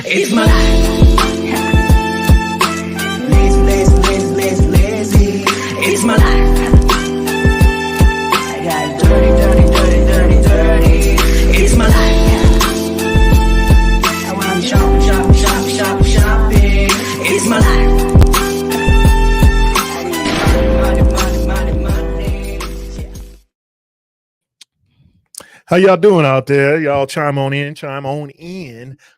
It's my life. Lazy, lazy, lazy, lazy, lazy. It's my life. I got dirty, dirty, dirty, dirty, dirty. It's my life. I want shopping, shopping, shopping, shopping, shopping. It's my life. Money, money, money, money. Yeah. How y'all doing out there? Y'all chime on in.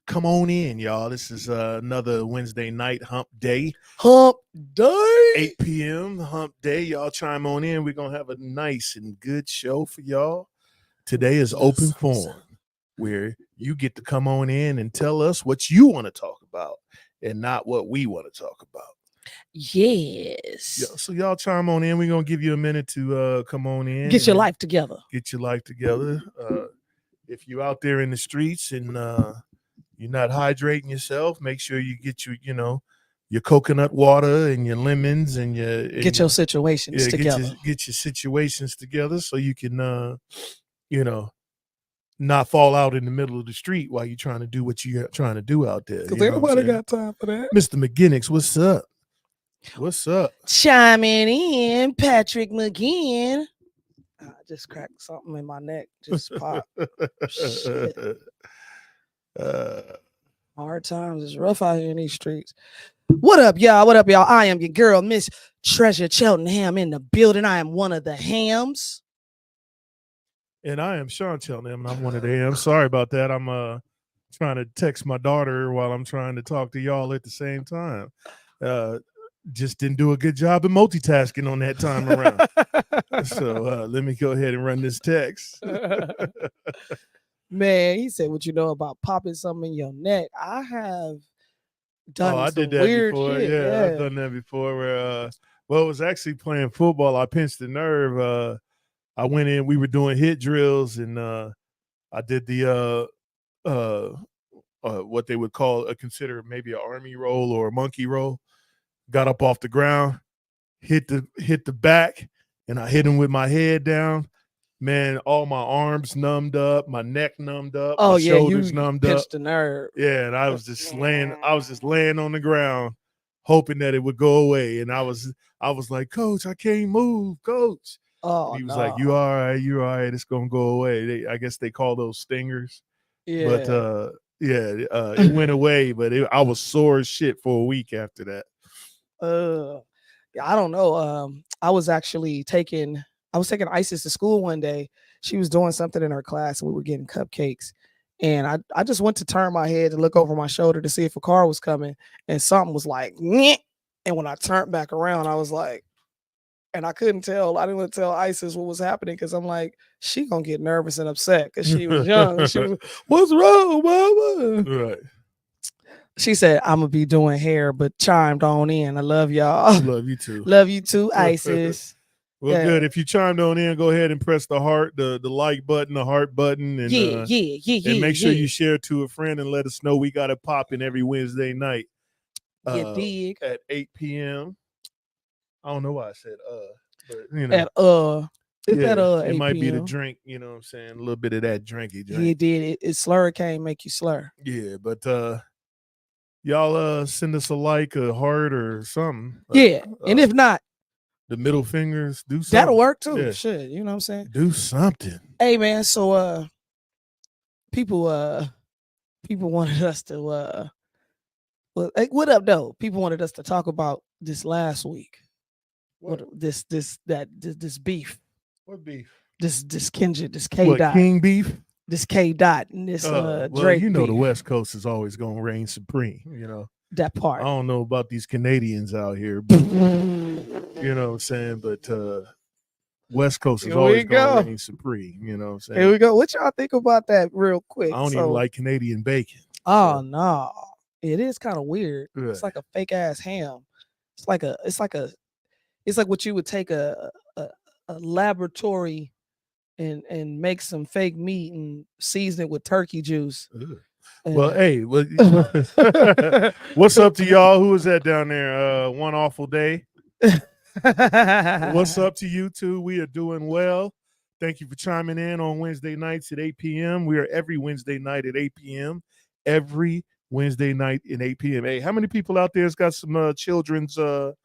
Come on in, y'all. This is another Wednesday night hump day. Hump day. 8 p.m. hump day. Y'all chime on in. We're going to have a nice and good show for y'all. Today is open forum where you get to come on in and tell us what you want to talk about and not what we want to talk about. Yes. Yeah, so y'all chime on in. We're going to give you a minute to come on in. Get your life together. Get your life together. If you're out there in the streets and you're not hydrating yourself, make sure you get your coconut water and your lemons and Get your situations together. Get your situations together so you can not fall out in the middle of the street while you're trying to do what you're trying to do out there. Because everybody got time for that. Mr. McGinnis, what's up? What's up? Chiming in, Patrick McGinn. I just cracked something in my neck. Just pop. Shit. Hard times. It's rough out here in these streets. What up, y'all? What up, y'all? I am your girl, Miss Treasure Cheltenham, in the building. I am one of the hams. And I am Sean Cheltenham, and I'm one of the hams. Sorry about that. I'm trying to text my daughter while I'm trying to talk to y'all at the same time. Just didn't do a good job of multitasking on that time around. So let me go ahead and run this text. Man, he said, what you know about popping something in your neck? I have done I some did that weird before. shit. Yeah, I've done that before where it was actually playing football. I pinched the nerve. I went in, we were doing hit drills, and I did the what they would consider maybe an army roll or a monkey roll. Got up off the ground, hit the back, and I hit him with my head down. Man, all my arms numbed up, my neck numbed up, my shoulders numbed up. Pinched the nerve. Yeah, and I was just laying on the ground, hoping that it would go away. And I was like, Coach, I can't move, Coach. Oh, and he was like, you all right, it's gonna go away. I guess they call those stingers. Yeah. But it went away, but I was sore as shit for a week after that. I don't know. I was taking Isis to school one day. She was doing something in her class and we were getting cupcakes. And I just went to turn my head to look over my shoulder to see if a car was coming, and something was like, nyeh. And when I turned back around, I was like, and I couldn't tell. I didn't want to tell Isis what was happening because I'm like, she gonna get nervous and upset because she was young. She was, what's wrong, mama? Right. She said, I'm going to be doing hair, but chimed on in. I love y'all. Love you too. Love you too, Isis. Well, good. If you chimed on in, go ahead and press the heart, the like button, the heart button. And, and make sure you share to a friend and let us know we got it popping every Wednesday night. You dig? At 8 p.m. I don't know why I said but it might p.m. be the drink, you know what I'm saying? A little bit of that drinky drink. He did it. Slur can't make you slur. Yeah, but y'all send us a like, a heart, or something. Yeah, and if not, the middle fingers, do something. That'll work too. Yeah. Shit, you know what I'm saying? Do something. Hey man, so people wanted us to what up though? People wanted us to talk about this last week. What this beef. What beef? This Kendrick, this K Dot. King beef? This K Dot and this Drake. You know beef. The West Coast is always gonna reign supreme, you know. That part. I don't know about these Canadians out here, but, you know what I'm saying? But West Coast is always gonna reign supreme, you know what I'm saying? Here we go. What y'all think about that real quick? I don't even like Canadian bacon. Oh no. It is kind of weird. Yeah. It's like a fake ass ham. It's like what you would take a laboratory and make some fake meat and season it with turkey juice. Well, hey, what's up to y'all? Who is that down there? One awful day. What's up to you two? We are doing well. Thank you for chiming in on Wednesday nights at 8 p.m. We are every Wednesday night at 8 p.m. Every Wednesday night in 8 p.m. Hey, how many people out there has got some children's your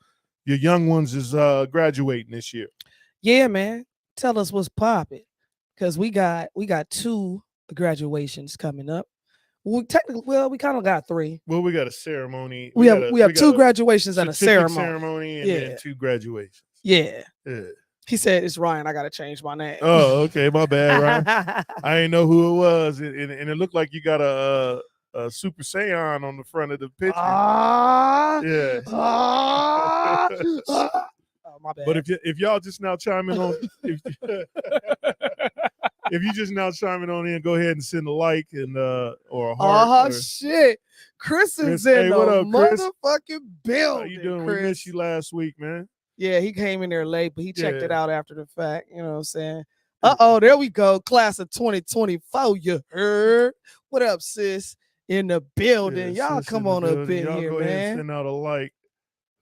young ones is graduating this year? Yeah, man. Tell us what's popping. Cause we got 2 graduations coming up. We kind of got 3. Well, we got a ceremony. We have got 2 graduations and a certificate ceremony. and then 2 graduations. Yeah. Yeah. He said, "It's Ryan. I gotta change my name." Oh, okay, my bad, Ryan. I didn't know who it was, and it looked like you got a Super Saiyan on the front of the picture. Yeah. Oh, my bad. But if y'all just now chiming on, if you just now chiming on in, go ahead and send a like and or a heart. Shit, Chris is Chris, in the what up, Chris? motherfucking building. How you doing? Chris. We missed you last week, man. Yeah, he came in there late, but he checked Yeah. it out after the fact. You know what I'm saying? There we go. Class of 2024. You heard? What up, sis? In the building. Yeah, Y'all sis come in the on up building. in Y'all here, go ahead and man. send out a like.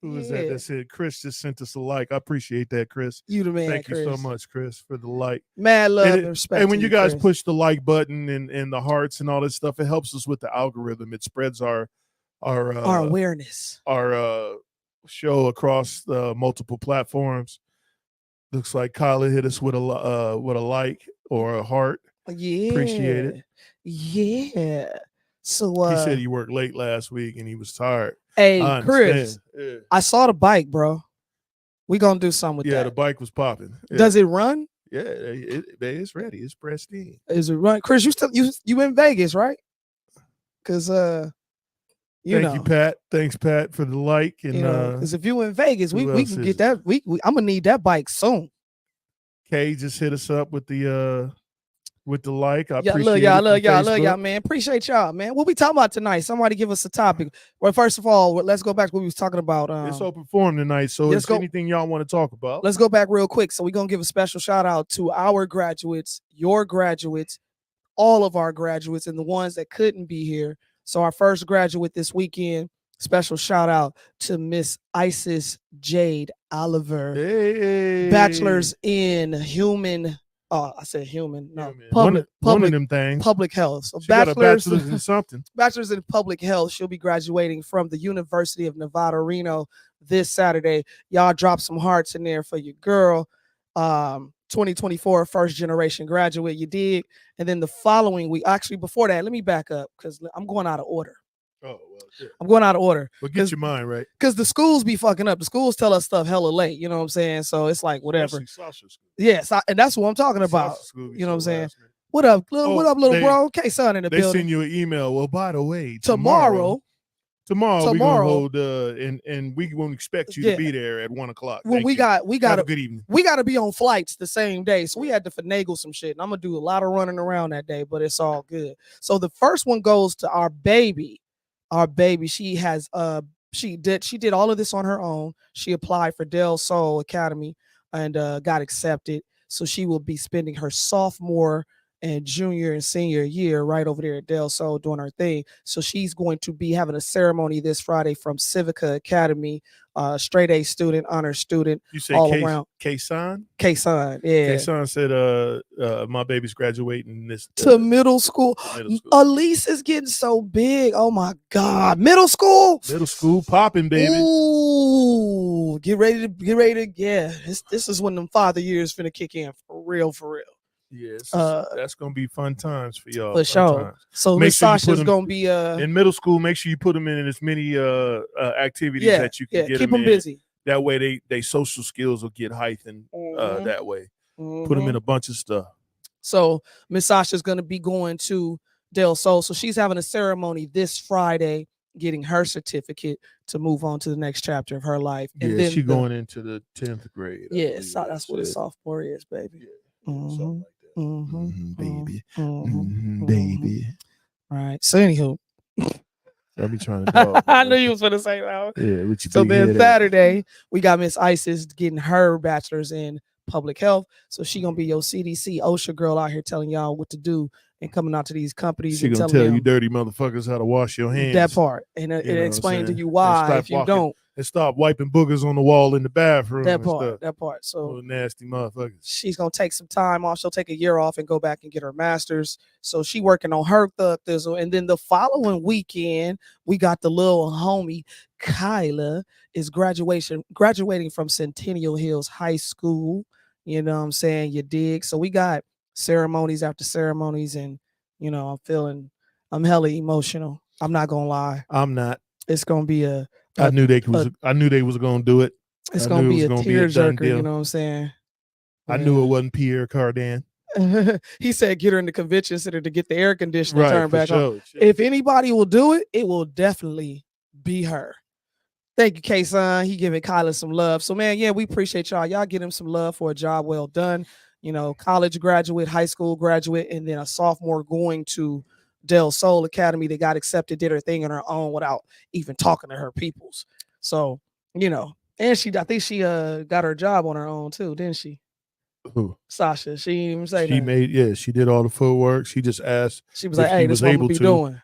Who is that? Yeah. That said Chris just sent us a like. I appreciate that, Chris. You the man, Thank Chris. you so much, Chris, for the like. Mad love and respect. And when to you guys Chris. push the like button and the hearts and all that stuff, it helps us with the algorithm. It spreads our awareness, our show across multiple platforms. Looks like Kyla hit us with a like or a heart. Yeah, appreciate it. Yeah. So He said he worked late last week and he was tired. Hey, Chris, yeah. I saw the bike, bro. We gonna do something with that. Yeah, the bike was popping. Yeah. Does it run? Yeah, it's ready. It's pristine. Is it run? Chris, you in Vegas, right? Cause Thank you, Pat. Thanks, Pat, for the like. And because if you in Vegas, we else can is get that. I'm gonna need that bike soon. Kay just hit us up with the like. I appreciate love y'all, man. Appreciate y'all, man. What we talking about tonight? Somebody give us a topic. Well, first of all, let's go back to what we was talking about. It's open forum tonight, so if anything y'all want to talk about. Let's go back real quick. So we're gonna give a special shout out to our graduates, your graduates, all of our graduates, and the ones that couldn't be here. So our first graduate this weekend, special shout out to Miss Isis Jade Oliver, hey. bachelor's in human. Oh, I said human. No, one of them things. Public health. So she got a bachelor's in something. Bachelor's in public health. She'll be graduating from the University of Nevada, Reno this Saturday. Y'all drop some hearts in there for your girl. 2024 first generation graduate. You dig? And then the following week, actually before that, let me back up because I'm going out of order. Oh, well, yeah. I'm going out of order. But get your mind right. Because the schools be fucking up. The schools tell us stuff hella late. You know what I'm saying? So it's like whatever. Yes, and that's what I'm talking about. You know what I'm saying? What up, little bro? K-Son in the building. They send you an email. Well, by the way, tomorrow we're gonna hold and we won't expect you to be there at 1:00. Well, we got a good evening. We got to be on flights the same day, so we had to finagle some shit. And I'm gonna do a lot of running around that day, but it's all good. So the first one goes to our baby. Our baby. She has she did all of this on her own. She applied for Del Sol Academy and got accepted. So she will be spending her sophomore and junior and senior year right over there at Del Sol doing her thing. So she's going to be having a ceremony this Friday from Civica Academy, straight A student, honor student. You say all around. K-Son? K-Son, yeah. K-Son said my baby's graduating this to middle school. Elise is getting so big. Oh my God. Middle school popping, baby. Ooh, get ready to yeah. This is when them father years finna kick in for real. Yes, that's gonna be fun times for y'all. For sure. So Miss Sasha's gonna be in middle school. Make sure you put them in as many activities that you can get keep them in. busy. That way, they social skills will get heightened. That way, put them in a bunch of stuff. So Miss Sasha's gonna be going to Del Sol. So she's having a ceremony this Friday, getting her certificate to move on to the next chapter of her life. And then she's going into the 10th grade. Yes, that's what a sophomore is, baby. Yeah. Baby. Baby. All right. So anywho, I'll be trying to talk. I knew you was gonna say that. Yeah. So then Saturday, we got Miss Isis getting her bachelor's in public health. So she gonna be your CDC OSHA girl out here telling y'all what to do and coming out to these companies. She gonna tell you dirty motherfuckers how to wash your hands. That part, and it explains to you why if you don't. and stop wiping boogers on the wall in the bathroom That and stuff. part. So Little nasty motherfuckers. she's gonna take some time off. She'll take a year off and go back and get her master's. So she working on her thug thizzle. And then the following weekend, we got the little homie Kyla is graduating from Centennial Hills High School. You know what I'm saying? You dig? So we got ceremonies after ceremonies, and I'm hella emotional. I'm not gonna lie. I'm not. It's gonna be I knew they was gonna do it. it's I gonna knew be it a was gonna be a done tearjerker, deal. you know what I'm saying? I knew it wasn't Pierre Cardin. He said get her in the convention center to get the air conditioner Right, turned for back on. sure. If anybody will do it, it will definitely be her. Thank you, K-Son. He giving Kyla some love. So, man, yeah, we appreciate y'all. Y'all get him some love for a job well done. You know, college graduate, high school graduate, and then a sophomore going to Del Sol Academy. They got accepted, did her thing on her own without even talking to her peoples. So, and I think she got her job on her own too, didn't she? Who? Sasha. She didn't even say that. She did all the footwork. She just asked She was if like, she hey, was this what I'm able gonna be to. doing.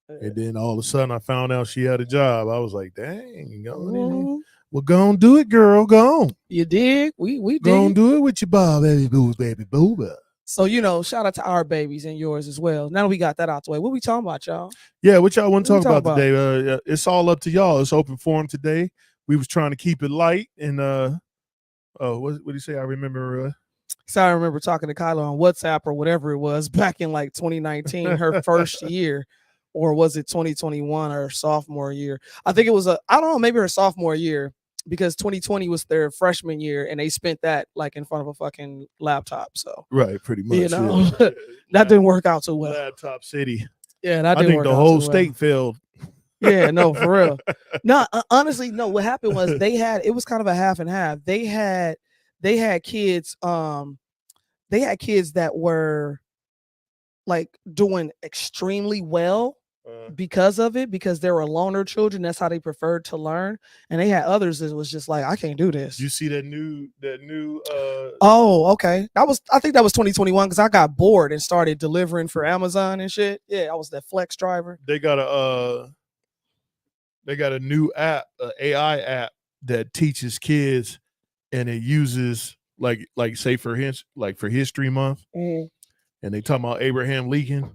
And then all of a sudden I found out she had a job. I was like, dang, Mhm. well, go on, do it, girl. Go on. You dig? We Go on, did. do it with your Bob, baby boo, baby booba. So, shout out to our babies and yours as well. Now that we got that out the way, what we talking about, y'all? Yeah, what y'all want to What we talk about talking today? It's all up to y'all. It's open forum today. We was trying to keep it light and what do you say? I remember So I remember talking to Kyla on WhatsApp or whatever it was back in like 2019, her first year, or was it 2021 or sophomore year? I think it was I don't know, maybe her sophomore year, because 2020 was their freshman year and they spent that like in front of a fucking laptop. So right, pretty much. that didn't work out too well. Laptop City. Yeah, that I didn't think work the out whole too state well. failed. Yeah, no, for real. No, honestly, no. What happened was it was kind of a half and half. They had kids. They had kids that were like doing extremely well because of it, because they were loner children. That's how they preferred to learn. And they had others that was just like, I can't do this. You see that new Oh, okay. I think that was 2021 because I got bored and started delivering for Amazon and shit. Yeah, I was that flex driver. They got a new app, AI app that teaches kids, and it uses like say for History Month, and they talking about Abraham Lincoln.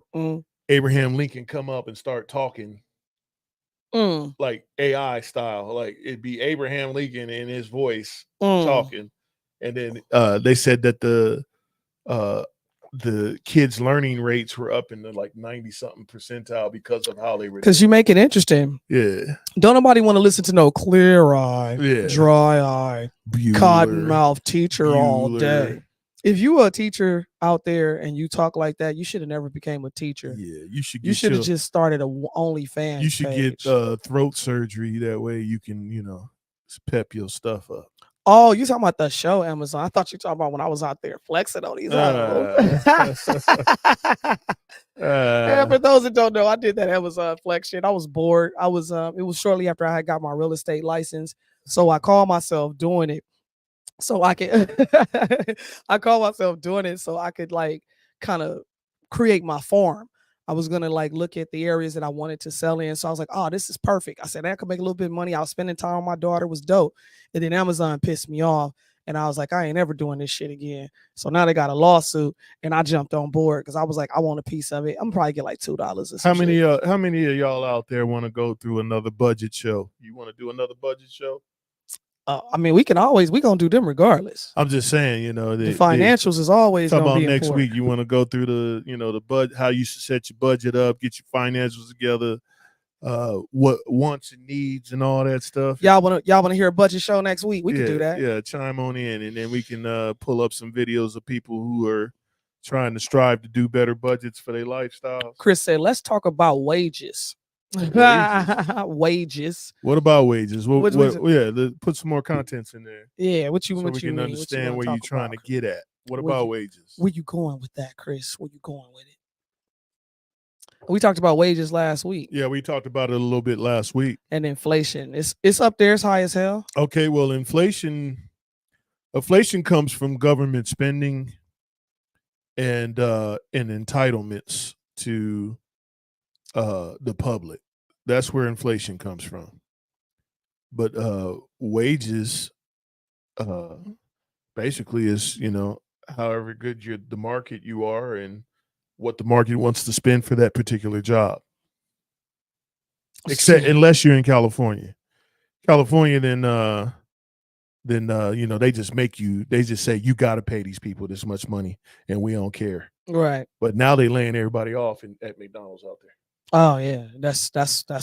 Abraham Lincoln come up and start talking like AI style, like it'd be Abraham Lincoln in his voice talking, and then they said that the kids' learning rates were up in the like 90-something percentile because of how they were. Because you make it interesting. Yeah. Don't nobody want to listen to no clear eye, dry eye, cotton mouth teacher all day. If you are a teacher out there and you talk like that, you should have never became a teacher. Yeah, you should have just started a OnlyFans. You should page. get throat surgery. That way you can, pep your stuff up. Oh, you talking about the show Amazon? I thought you talking about when I was out there flexing on these hoes. Yeah, for those that don't know, I did that Amazon flex shit. I was bored. It was shortly after I had got my real estate license. So I called myself doing it so I could like kind of create my farm. I was gonna like look at the areas that I wanted to sell in. So I was like, oh, this is perfect. I said I could make a little bit of money. I was spending time with my daughter, was dope. And then Amazon pissed me off. And I was like, I ain't ever doing this shit again. So now they got a lawsuit, and I jumped on board because I was like, I want a piece of it. I'm probably get like $2 or something. How many of y'all out there want to go through another budget show? You want to do another budget show? I mean, we gonna do them regardless. I'm just saying, the financials is always gonna be be next important. week. You want to go through the budget, how you should set your budget up, get your financials together, what wants and needs and all that stuff. Y'all wanna hear a budget show next week? We can do that. Yeah, chime on in, and then we can pull up some videos of people who are trying to strive to do better budgets for their lifestyles. Chris said, let's talk about wages. Wages. What about wages? Put some more contents in there. Yeah, we can understand where you're trying to get at. What about wages? Where you going with that, Chris? Where you going with it? We talked about wages last week. Yeah, we talked about it a little bit last week. And inflation. It's up there, it's high as hell. Okay, well, inflation comes from government spending and entitlements to the public. That's where inflation comes from. but wages uh basically is, however good the market you are and what the market wants to spend for that particular job. Except unless you're in California. California, then they just they just say you got to pay these people this much money and we don't care. Right. But now they laying everybody off at McDonald's out there. Oh yeah, that's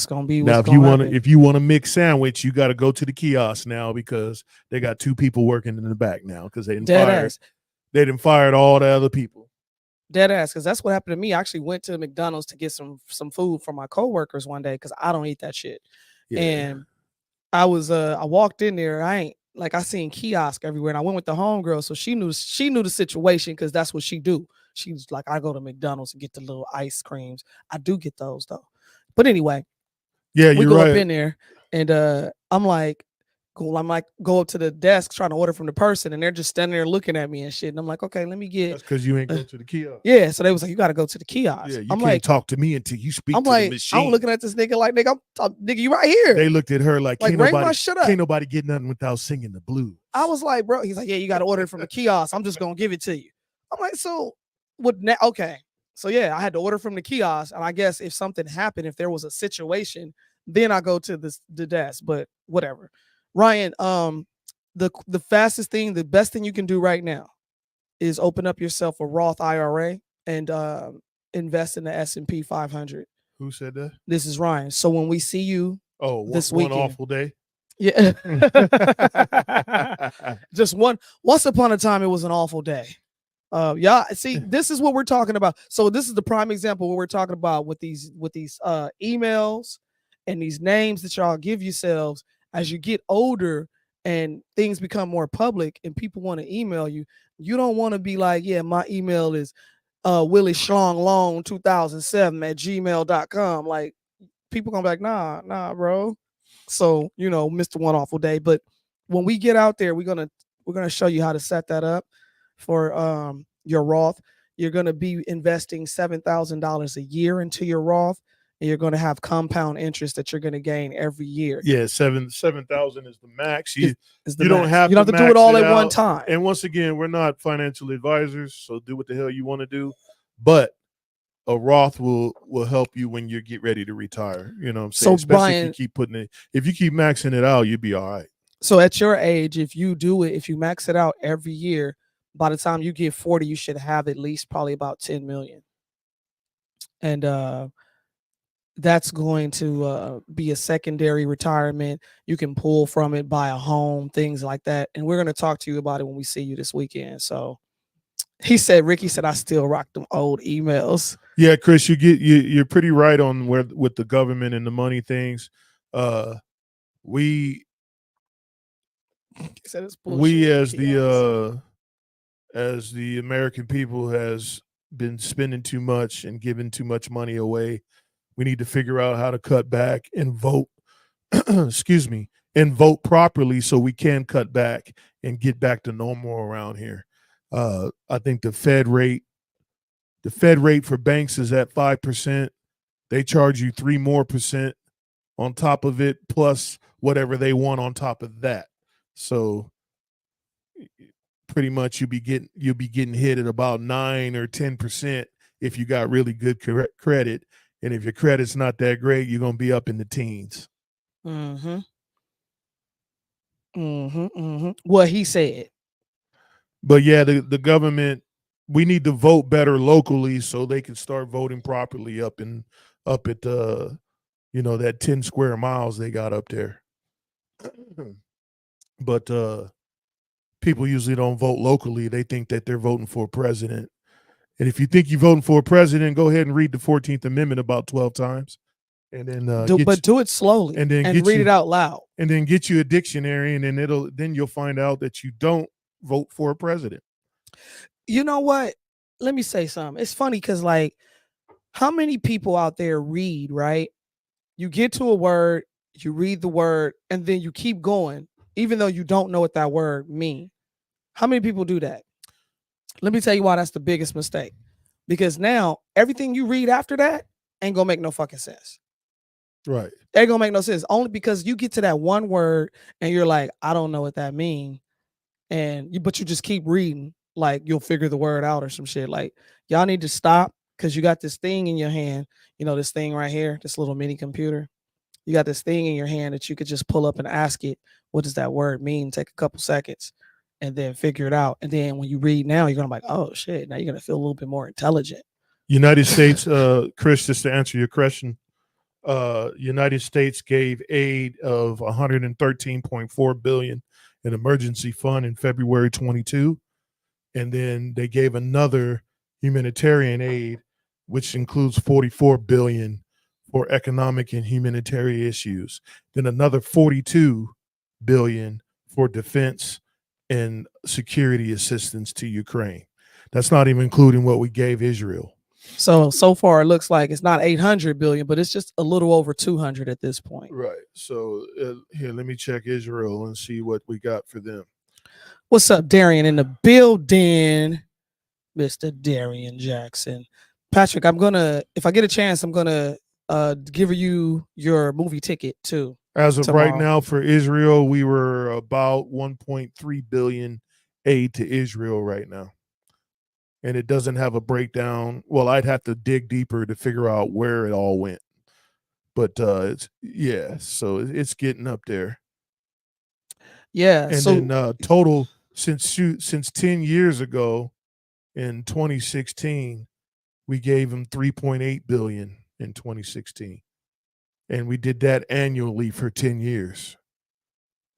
gonna be Now what's gonna happen. if you want a mixed sandwich, you got to go to the kiosk now because they got 2 people working in the back now because they didn't fired all the other people. Dead ass, because that's what happened to me. I actually went to McDonald's to get some food for my coworkers one day because I don't eat that shit. Yeah. And I walked in there. I seen kiosk everywhere, and I went with the homegirl, so she knew the situation because that's what she do. She's like, I go to McDonald's and get the little ice creams. I do get those though. But anyway, yeah, we you're go right. up in there, and I'm like, cool. I'm like, go up to the desk trying to order from the person, and they're just standing there looking at me and shit. And I'm like, okay, let me get. That's because you ain't go to the kiosk. Yeah, so they was like, you got to go to the kiosk. Yeah, you I'm can't like, talk to me until you speak I'm to like, the machine. I'm looking at this nigga like, nigga, nigga, you right here. They looked at her like, Like, can't bring my shit up. can't nobody get nothing without singing the blues. I was like, bro, he's like, yeah, you got to order it from the kiosk. I'm just gonna give it to you. I'm like, so what? Okay, so yeah, I had to order from the kiosk, and I guess if something happened, if there was a situation, then I go to the desk. But whatever, Ryan. The fastest thing, the best thing you can do right now is open up yourself a Roth IRA and invest in the S&P 500. Who said that? This is Ryan. So when we see you, this one weekend, awful day. yeah, just once upon a time, it was an awful day. Yeah, see, this is what we're talking about. So this is the prime example what we're talking about with these emails and these names that y'all give yourselves as you get older and things become more public and people want to email you. You don't want to be like, yeah, my email is Willie Schlong Long 2007 at gmail.com. Like, people gonna be like, nah, bro. So, Mr. One Awful Day. But when we get out there, we're gonna show you how to set that up for your Roth. You're gonna be investing $7,000 a year into your Roth, and you're gonna have compound interest that you're gonna gain every year. Yeah, 7,000 is the max. You don't don't have to do it all at one time. And once again, we're not financial advisors, so do what the hell you want to do. But a Roth will help you when you get ready to retire. You know what I'm saying? So especially Brian, if you keep maxing it out, you'll be all right. So at your age, if you max it out every year, by the time you get 40, you should have at least probably about 10 million. And that's going to be a secondary retirement. You can pull from it, buy a home, things like that. And we're going to talk to you about it when we see you this weekend. So Ricky said, I still rock them old emails. Yeah, Chris, you're pretty right on with the government and the money things. We as the American people has been spending too much and giving too much money away. We need to figure out how to cut back and vote. Excuse me, and vote properly so we can cut back and get back to normal around here. I think the Fed rate for banks is at 5%. They charge you 3% more on top of it, plus whatever they want on top of that. So pretty much you'll be getting hit at about 9 or 10% if you got really good credit, and if your credit's not that great, you're gonna be up in the teens. What he said. But yeah, the government, we need to vote better locally so they can start voting properly up at that 10 square miles they got up there. But people usually don't vote locally. They think that they're voting for a president. And if you think you're voting for a president, go ahead and read the 14th Amendment about 12 times. And then do it slowly and read it out loud. And then get you a dictionary, and then you'll find out that you don't vote for a president. You know what? Let me say something. It's funny because, like, how many people out there read, right? You get to a word, you read the word, and then you keep going, even though you don't know what that word means. How many people do that? Let me tell you why that's the biggest mistake. Because now everything you read after that ain't gonna make no fucking sense. Right. It ain't gonna make no sense. Only because you get to that one word and you're like, I don't know what that means. But you just keep reading, like you'll figure the word out or some shit. Like, y'all need to stop because you got this thing in your hand, this thing right here, this little mini computer. You got this thing in your hand that you could just pull up and ask it, what does that word mean? Take a couple seconds and then figure it out. And then when you read now, you're gonna be like, oh shit, now you're gonna feel a little bit more intelligent. United States, Chris, just to answer your question, United States gave aid of 113.4 billion in emergency fund in February 22, and then they gave another humanitarian aid, which includes 44 billion for economic and humanitarian issues. Then another 42 billion for defense and security assistance to Ukraine. That's not even including what we gave Israel. So far it looks like it's not 800 billion, but it's just a little over 200 at this point. Right. So here, let me check Israel and see what we got for them. What's up, Darian in the building? Mr. Darian Jackson. Patrick, if I get a chance, I'm gonna give you your movie ticket too. As of tomorrow. right now for Israel, we were about 1.3 billion aid to Israel right now. And it doesn't have a breakdown. Well, I'd have to dig deeper to figure out where it all went. But so it's getting up there. Yeah. And then total since 10 years ago in 2016, we gave them 3.8 billion in 2016. And we did that annually for 10 years.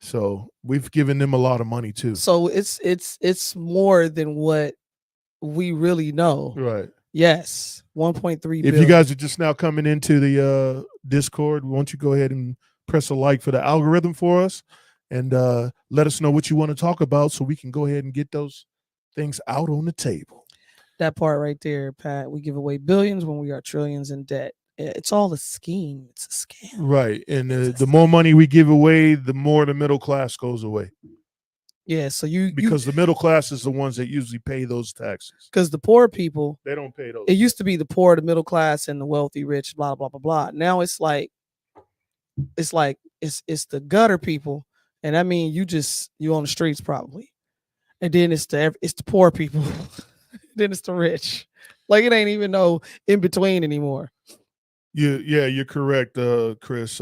So we've given them a lot of money too. So it's more than what we really know. Right. Yes. 1.3 If you guys are just now coming into the Discord, why don't you go ahead and press a like for the algorithm for us and let us know what you want to talk about so we can go ahead and get those things out on the table. That part right there, Pat. We give away billions when we are trillions in debt. It's all a scheme. It's a scam. Right. And the more money we give away, the more the middle class goes away. Yeah, so because the middle class is the ones that usually pay those taxes. Because the poor people, they don't pay those. It used to be the poor, the middle class, and the wealthy, rich, blah blah blah blah. Now it's the gutter people, and I mean you on the streets probably, and then it's the poor people, then it's the rich. Like it ain't even no in between anymore. You're correct, Chris.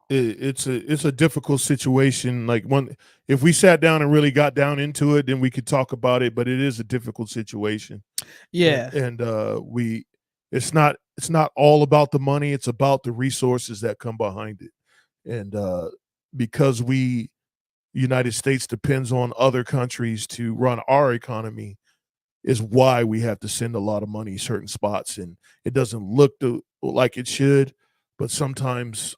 It's a difficult situation. Like if we sat down and really got down into it, then we could talk about it. But it is a difficult situation. Yeah, and it's not all about the money. It's about the resources that come behind it. And because United States depends on other countries to run our economy, is why we have to send a lot of money certain spots, and it doesn't look like it should. But sometimes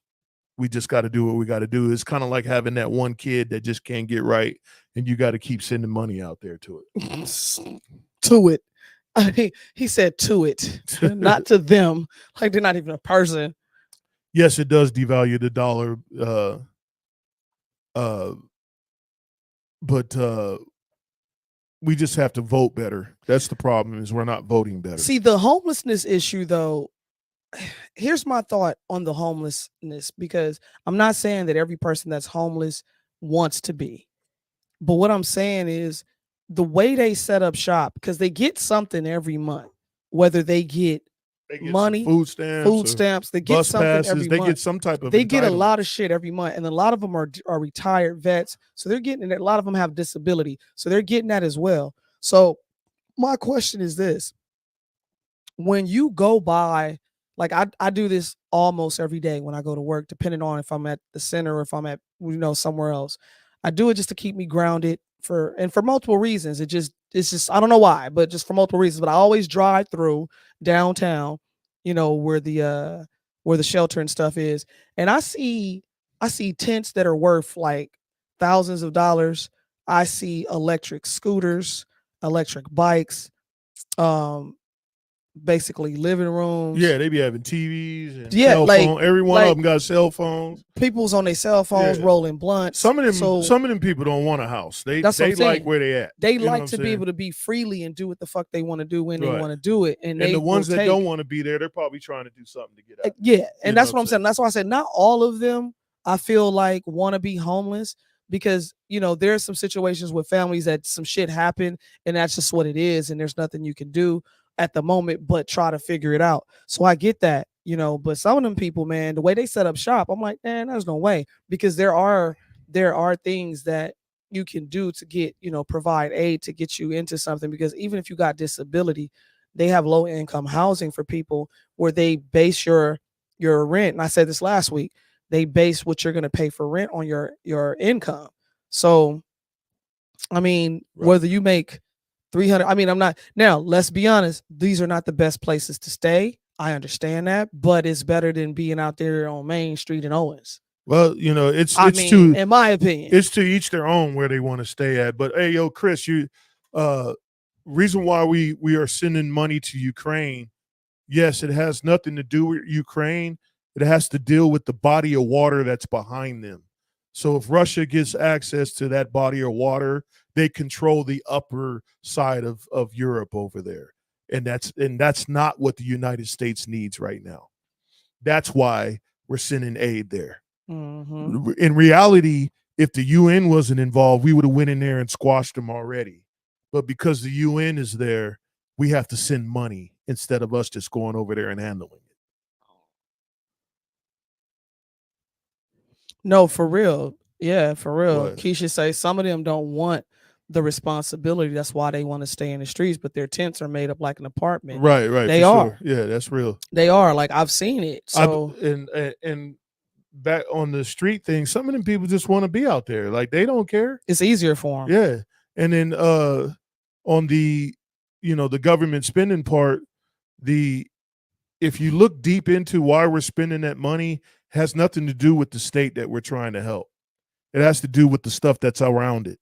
we just got to do what we got to do. It's kind of like having that one kid that just can't get right, and you got to keep sending money out there to it. To it. I mean, he said to it, not to them. Like they're not even a person. Yes, it does devalue the dollar, but we just have to vote better. That's the problem, is we're not voting better. See, the homelessness issue, though, here's my thought on the homelessness, because I'm not saying that every person that's homeless wants to be. But what I'm saying is the way they set up shop, because they get something every month, whether they get money, food stamps, they get something passes, every they month. get some type of they get a lot of shit every month, and a lot of them are retired vets, so they're getting it. A lot of them have disability, so they're getting that as well. So my question is this: when you go by, like I do this almost every day when I go to work, depending on if I'm at the center or if I'm at somewhere else. I do it just to keep me grounded for multiple reasons. It's just I don't know why, but just for multiple reasons. But I always drive through downtown, where the shelter and stuff is, and I see tents that are worth like thousands of dollars. I see electric scooters, electric bikes, basically living rooms. Yeah, they be having TVs and Yeah, cell like- phone. Every one like- of them got cell phones. People's on their cell phones Yeah. rolling blunts. Some of So them people don't want a house. They That's what I'm like saying. where they at. they You know like what to I'm be saying? able to be freely and do what the fuck they want to do when they Right. want to do it. And they the ones will that take, don't want to be there, they're probably trying to do something to get out. yeah, You and know that's what I'm saying. That's why I said not all of them I feel like want to be homeless, because there's some situations with families that some shit happened and that's just what it is, and there's nothing you can do at the moment but try to figure it out. So I get that, but some of them people, man, the way they set up shop, I'm like, man, there's no way, because there are things that you can do to get, provide aid to get you into something, because even if you got disability, they have low income housing for people where they base your rent. And I said this last week, they base what you're going to pay for rent on your income. So, I mean, Right. whether you make 300, I mean, I'm not, now let's be honest, these are not the best places to stay. I understand that, but it's better than being out there on Main Street in Owens. Well, it's in my opinion, it's to each their own where they want to stay at. But hey, yo, Chris, reason why we are sending money to Ukraine, yes, it has nothing to do with Ukraine. It has to deal with the body of water that's behind them. So if Russia gets access to that body of water, they control the upper side of Europe over there. And that's not what the United States needs right now. That's why we're sending aid there. Mhm. In reality, if the UN wasn't involved, we would have went in there and squashed them already. But because the UN is there, we have to send money instead of us just going over there and handling it. No, for real. Yeah, for real. What? Keisha say some of them don't want the responsibility. That's why they want to stay in the streets, but their tents are made up like an apartment. Right, They for are. sure. Yeah, that's real. They are. Like, I've seen it. So And back on the street thing, some of them people just want to be out there. Like, they don't care. it's easier for them. Yeah. And then on the the government spending part, if you look deep into why we're spending that money, has nothing to do with the state that we're trying to help. It has to do with the stuff that's around it.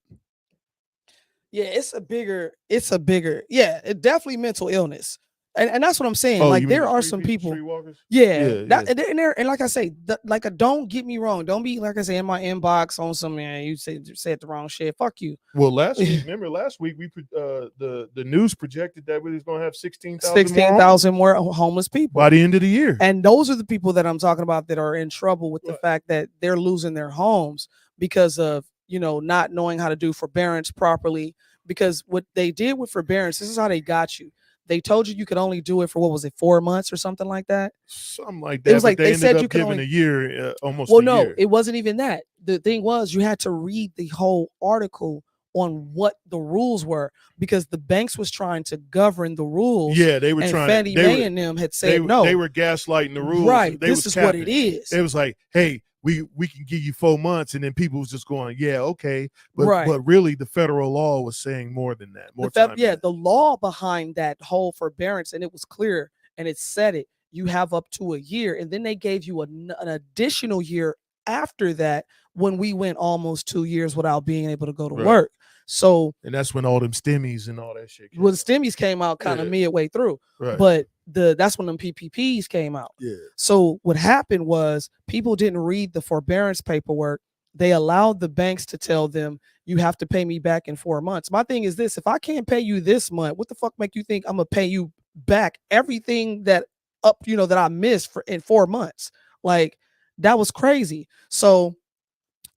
Yeah, it's a bigger, yeah, it definitely mental illness. And that's what I'm saying. Oh, Like, you mean there the are street some people, people. streetwalkers? Yeah, Yeah, and like I say, don't get me wrong. Don't be, like I say, in my inbox on some, man, you said the wrong shit. Fuck you. Well, last week we the news projected that we was going to have 16,000 16,000 more homeless people by the end of the year. And those are the people that I'm talking about that are in trouble with the fact that they're losing their homes because of, not knowing how to do forbearance properly. Because what they did with forbearance, this is how they got you. They told you could only do it for, what was it, 4 months or something like that? Something like that. It was like they they said ended you up could giving only, a year, almost well, a no, year. it wasn't even that. The thing was, you had to read the whole article on what the rules were, because the banks was trying to govern the rules. Yeah, they were and trying. Fannie Mae and them had said no. They were gaslighting the rules. Right. They This was is what capping. it is. It was like, hey, we can give you 4 months, and then people was just going, yeah, okay, but Right. but really, the federal law was saying more than that. More time. Yeah, the law behind that whole forbearance, and it was clear, and it said it. You have up to a year, and then they gave you an additional year after that, when we went almost 2 years without being able to go to Right. work. So, And that's when all them stimmies and all that shit came well, the out. stimmies came out kind of Yeah. midway through, Right. but that's when them PPPs came out. Yeah. So what happened was, people didn't read the forbearance paperwork. They allowed the banks to tell them, you have to pay me back in 4 months. My thing is this: if I can't pay you this month, what the fuck make you think I'm gonna pay you back everything that that I missed in 4 months? Like, that was crazy. So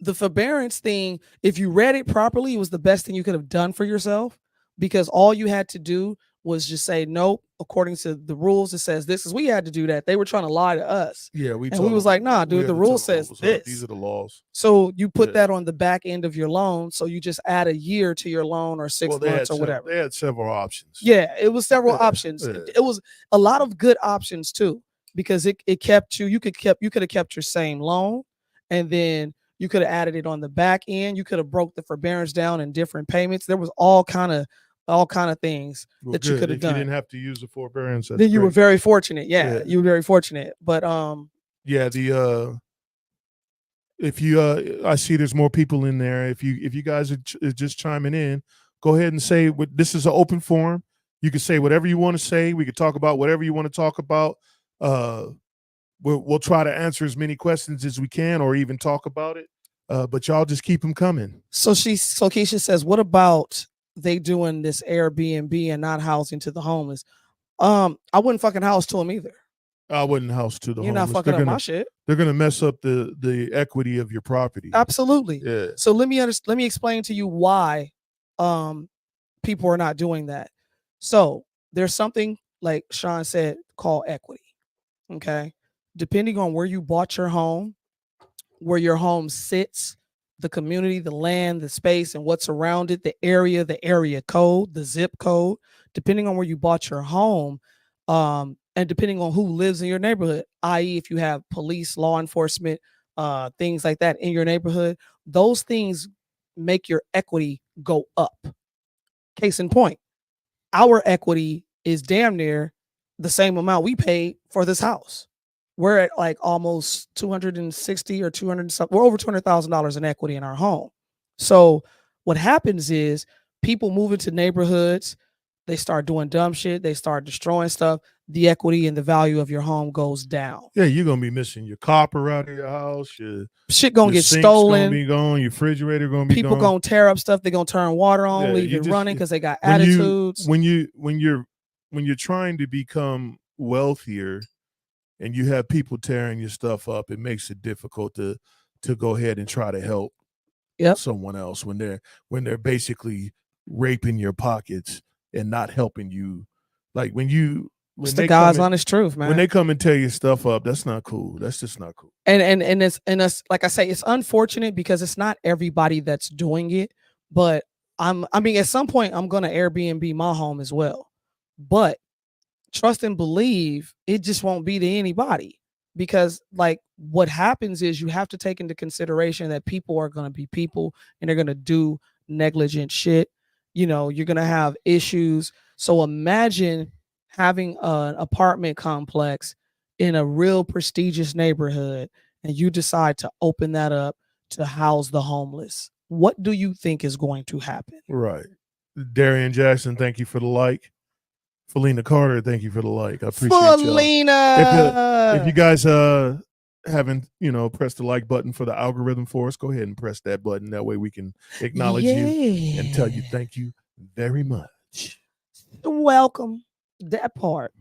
the forbearance thing, if you read it properly, it was the best thing you could have done for yourself, because all you had to do was just say, nope, according to the rules, it says this, is we had to do that. They were trying to lie to us. Yeah, And we was like, nah, dude, the rule says this. These are the laws. So you put Yeah. that on the back end of your loan. So you just add a year to your loan, or 6 months or whatever. They had several options. Yeah, it was several Yeah, options. yeah. It was a lot of good options too, because it kept you. You could have kept your same loan, and then you could have added it on the back end. You could have broke the forbearance down in different payments. There was all kind of things Well, that you good. could have If you done. didn't have to use the forbearance, that's Then you were great. very fortunate. Yeah, Yeah. you were very fortunate. But Yeah, if you I see there's more people in there. If you guys are just chiming in, go ahead and say this is an open forum. You can say whatever you want to say. We could talk about whatever you want to talk about. We'll try to answer as many questions as we can, or even talk about it. But y'all just keep them coming. So Keisha says, what about they doing this Airbnb and not housing to the homeless? I wouldn't fucking house to them either. I wouldn't house to the You're homeless. not fucking up my shit. They're gonna mess up the equity of your property. Absolutely. Yeah. So let me explain to you why people are not doing that. So there's something, like Sean said, called equity. Okay. Depending on where you bought your home, where your home sits, the community, the land, the space, and what's around it, the area code, the zip code, depending on where you bought your home, and depending on who lives in your neighborhood, i.e., if you have police, law enforcement, things like that in your neighborhood, those things make your equity go up. Case in point, our equity is damn near the same amount we paid for this house. We're at like almost 260 or 200, we're over $200,000 in equity in our home. So what happens is people move into neighborhoods, they start doing dumb shit, they start destroying stuff, the equity and the value of your home goes down. Yeah, you're gonna be missing your copper out of your house, your shit gonna get sink's stolen, gonna be gone, your refrigerator gonna be people gone. gonna tear up stuff, they're gonna turn water on, leave it running because they got attitudes. When you're trying to become wealthier and you have people tearing your stuff up, it makes it difficult to go ahead and try to help someone else when they're basically raping your pockets and not helping you. Like when it's the God's honest truth, man. When they come and tear your stuff up, that's not cool. That's just not cool. And it's like I say, it's unfortunate because it's not everybody that's doing it. But I mean, at some point, I'm gonna Airbnb my home as well. But trust and believe it just won't be to anybody, because like what happens is you have to take into consideration that people are going to be people and they're going to do negligent shit. You know, you're going to have issues. So imagine having an apartment complex in a real prestigious neighborhood and you decide to open that up to house the homeless. What do you think is going to happen? Right. Darian Jackson, thank you for the like. Felina Carter, thank you for the like. I appreciate y'all. If you guys haven't, pressed the like button for the algorithm for us, go ahead and press that button. That way we can acknowledge you and tell you thank you very much. Welcome. That part.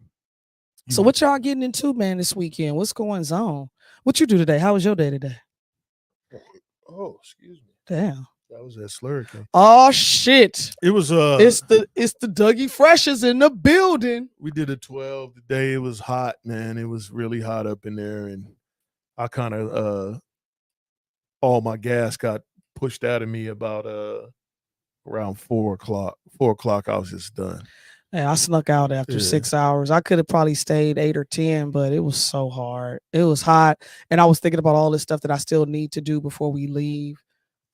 So what y'all getting into, man, this weekend? What's going on? What you do today? How was your day today? Oh, excuse me. Damn. That was that slurricane. Oh shit! It was It's the Dougie Freshers in the building. We did a 12 today. It was hot, man. It was really hot up in there, and I kind of all my gas got pushed out of me about around 4 o'clock. 4 o'clock, I was just done. Hey, I snuck out after 6 hours. I could have probably stayed 8 or 10, but it was so hard. It was hot, and I was thinking about all this stuff that I still need to do before we leave.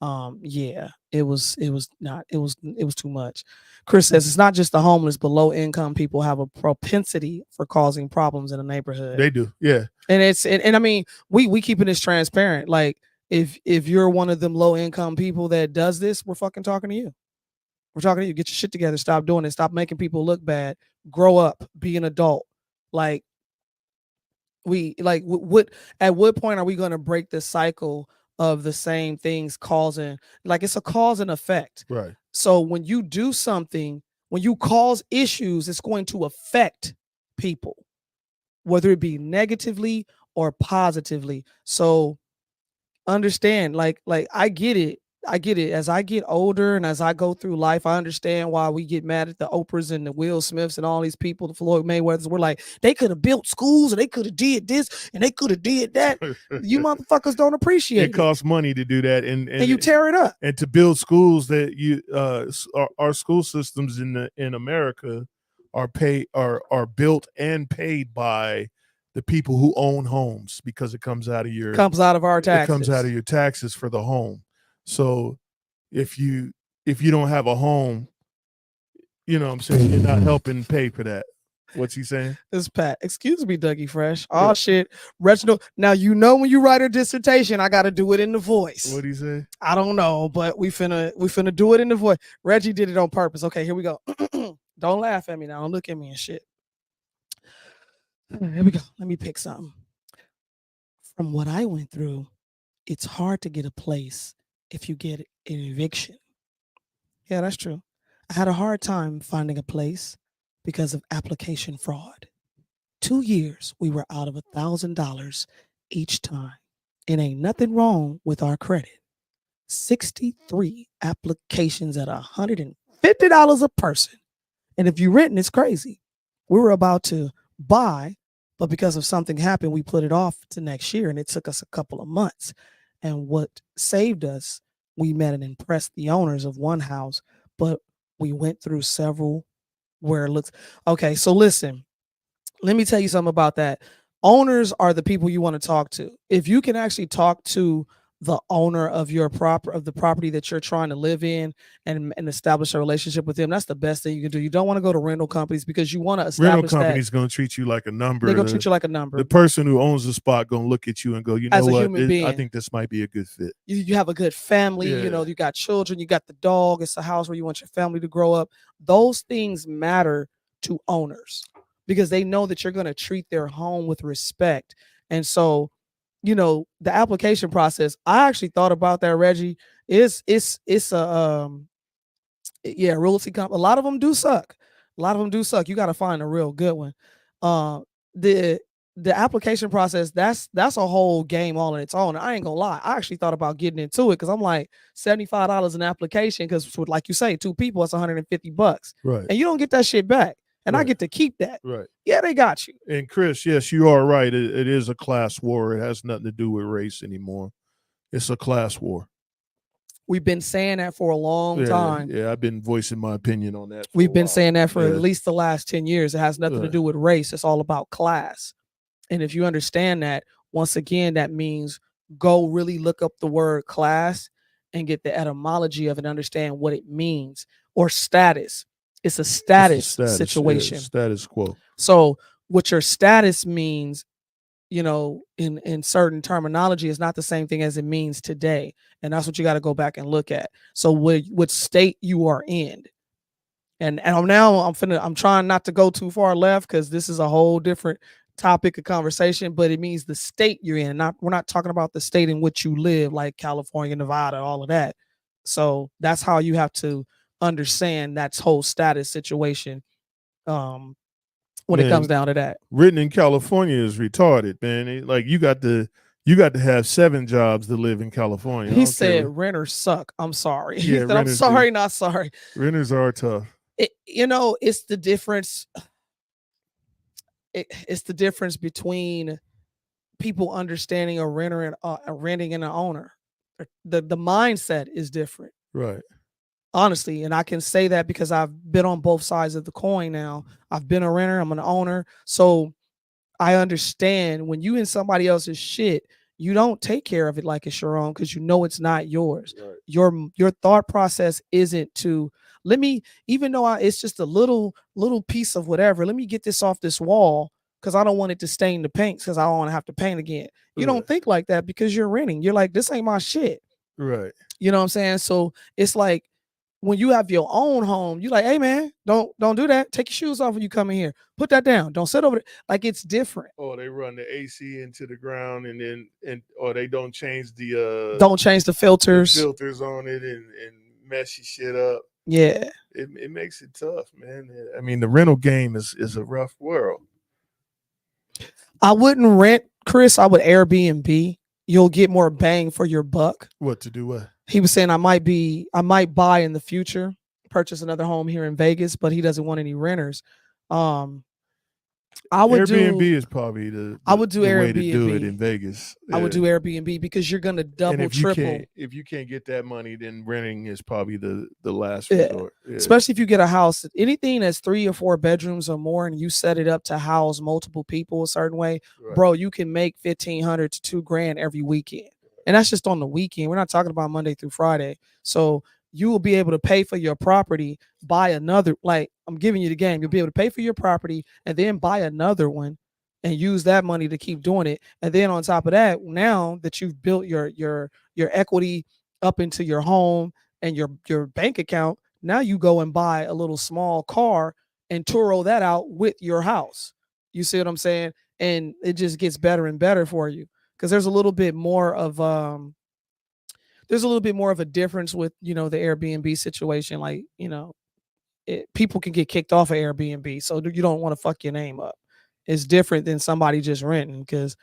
It was too much. Chris says it's not just the homeless, but low income people have a propensity for causing problems in a neighborhood. They do, yeah. And I mean, we keeping this transparent. Like if you're one of them low income people that does this, we're fucking talking to you. We're talking to you. Get your shit together. Stop doing it. Stop making people look bad. Grow up. Be an adult. Like what at what point are we going to break the cycle of the same things causing, like it's a cause and effect. Right. So when you do something, when you cause issues, it's going to affect people, whether it be negatively or positively. So understand, like I get it. As I get older and as I go through life, I understand why we get mad at the Oprahs and the Will Smiths and all these people, the Floyd Mayweathers. We're like, they could have built schools and they could have did this and they could have did that. You motherfuckers don't appreciate it. It costs money to do that, and you tear it up. And to build schools that you our school systems in America are built and paid by the people who own homes, because it comes out of our taxes. It comes out of your taxes for the home. So if you don't have a home, you know what I'm saying, you're not helping pay for that. What's he saying? This Pat. Excuse me, Dougie Fresh. Yeah. Oh shit. Reginald. Now you know when you write a dissertation, I gotta do it in the voice. What'd he say? I don't know, but we finna do it in the voice. Reggie did it on purpose. Okay, here we go. Don't laugh at me now. Don't look at me and shit. Here we go. Let me pick something. From what I went through, it's hard to get a place if you get an eviction. Yeah, that's true. I had a hard time finding a place because of application fraud. 2 years we were out of $1,000 each time. It ain't nothing wrong with our credit. 63 applications at $150 a person. And if you renting, it's crazy. We were about to buy, but because of something happened, we put it off to next year, and it took us a couple of months. And what saved us, we met and impressed the owners of one house, but we went through several where it looks okay. So listen, let me tell you something about that. Owners are the people you want to talk to. If you can actually talk to the owner of the property that you're trying to live in and establish a relationship with them, that's the best thing you can do. You don't want to go to rental companies because you want to establish rental company's going to treat you like a number. They're going to treat you like a number. The person who owns the spot going to look at you and go, you know As a what? human being, I think this might be a good fit. You have a good family. Yeah. You know, you got children, you got the dog. It's a house where you want your family to grow up. Those things matter to owners because they know that you're going to treat their home with respect. And so, you know, the application process, I actually thought about that, Reggie. It's a realty company. A lot of them do suck. You got to find a real good one. The application process, that's a whole game all on its own. I ain't gonna lie. I actually thought about getting into it because I'm like $75 an application because, like you say, 2 people, it's $150, right? And you don't get that shit back. And right. I get to keep that. Right. Yeah, they got you. And Chris, yes, you are right. It is a class war. It has nothing to do with race anymore. It's a class war. We've been saying that for a long time. Yeah, I've been voicing my opinion on that. We've been saying that for at least the last 10 years. It has nothing to do with race. It's all about class. And if you understand that, once again, that means go really look up the word class and get the etymology of it, understand what it means, or status. It's a status situation. Status quo. So what your status means, you know, in certain terminology is not the same thing as it means today. And that's what you got to go back and look at. So what state you are in. And I'm trying not to go too far left because this is a whole different topic of conversation, but it means the state you're in. We're not talking about the state in which you live, like California, Nevada, all of that. So that's how you have to understand that whole status situation when it comes down to that. Written in California is retarded, man. Like you got to have 7 jobs to live in California. He said renters suck. I'm sorry. Yeah, He said, I'm sorry, not sorry. Renters are tough. It's the difference. It's the difference between people understanding a renter and renting and an owner. The mindset is different. Right. Honestly, and I can say that because I've been on both sides of the coin now. I've been a renter, I'm an owner. So I understand when you in somebody else's shit, you don't take care of it like it's your own because you know it's not yours. Right. Your thought process isn't to even though it's just a little piece of whatever, let me get this off this wall because I don't want it to stain the paint because I don't want to have to paint again. You don't think like that because you're renting. You're like, this ain't my shit. Right. You know what I'm saying? So it's like when you have your own home, you're like, hey man, don't do that. Take your shoes off when you come in here. Put that down. Don't sit over there. Like it's different. Or they run the AC into the ground or they don't change the filters on it and mess your shit up. Yeah. It makes it tough, man. I mean, the rental game is a rough world. I wouldn't rent, Chris. I would Airbnb. You'll get more bang for your buck. What to do what? He was saying I might buy in the future, purchase another home here in Vegas, but he doesn't want any renters. Airbnb is probably the way to do it in Vegas. I would do Airbnb because you're gonna double, triple. If you can't get that money, then renting is probably the last resort. Yeah. Especially if you get a house, anything that's 3 or 4 bedrooms or more, and you set it up to house multiple people a certain way, right. Bro, you can make $1,500 to $2,000 every weekend, and that's just on the weekend. We're not talking about Monday through Friday. So you will be able to pay for your property, buy another. Like, I'm giving you the game. You'll be able to pay for your property and then buy another one and use that money to keep doing it. And then on top of that, now that you've built your equity up into your home and your bank account, now you go and buy a little small car and turo that out with your house. You see what I'm saying? And it just gets better and better for you because there's a little bit more of a difference with the Airbnb situation. Like, people can get kicked off of Airbnb, so you don't want to fuck your name up. It's different than somebody just renting because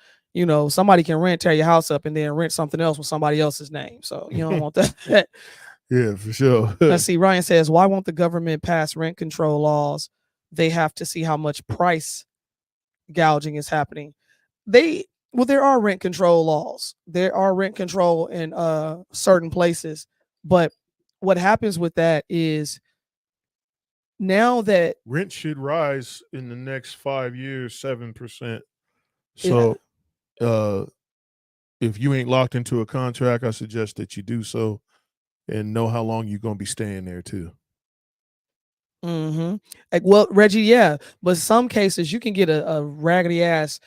somebody can tear your house up and then rent something else with somebody else's name. So you don't want that. Yeah, for sure. Let's see. Ryan says, why won't the government pass rent control laws? They have to see how much price gouging is happening. There are rent control laws. There are rent control in certain places, but what happens with that is now that rent should rise in the next 5 years 7%. So if you ain't locked into a contract, I suggest that you do so and know how long you're going to be staying there too. Like, well, Reggie, yeah, but some cases you can get a raggedy ass,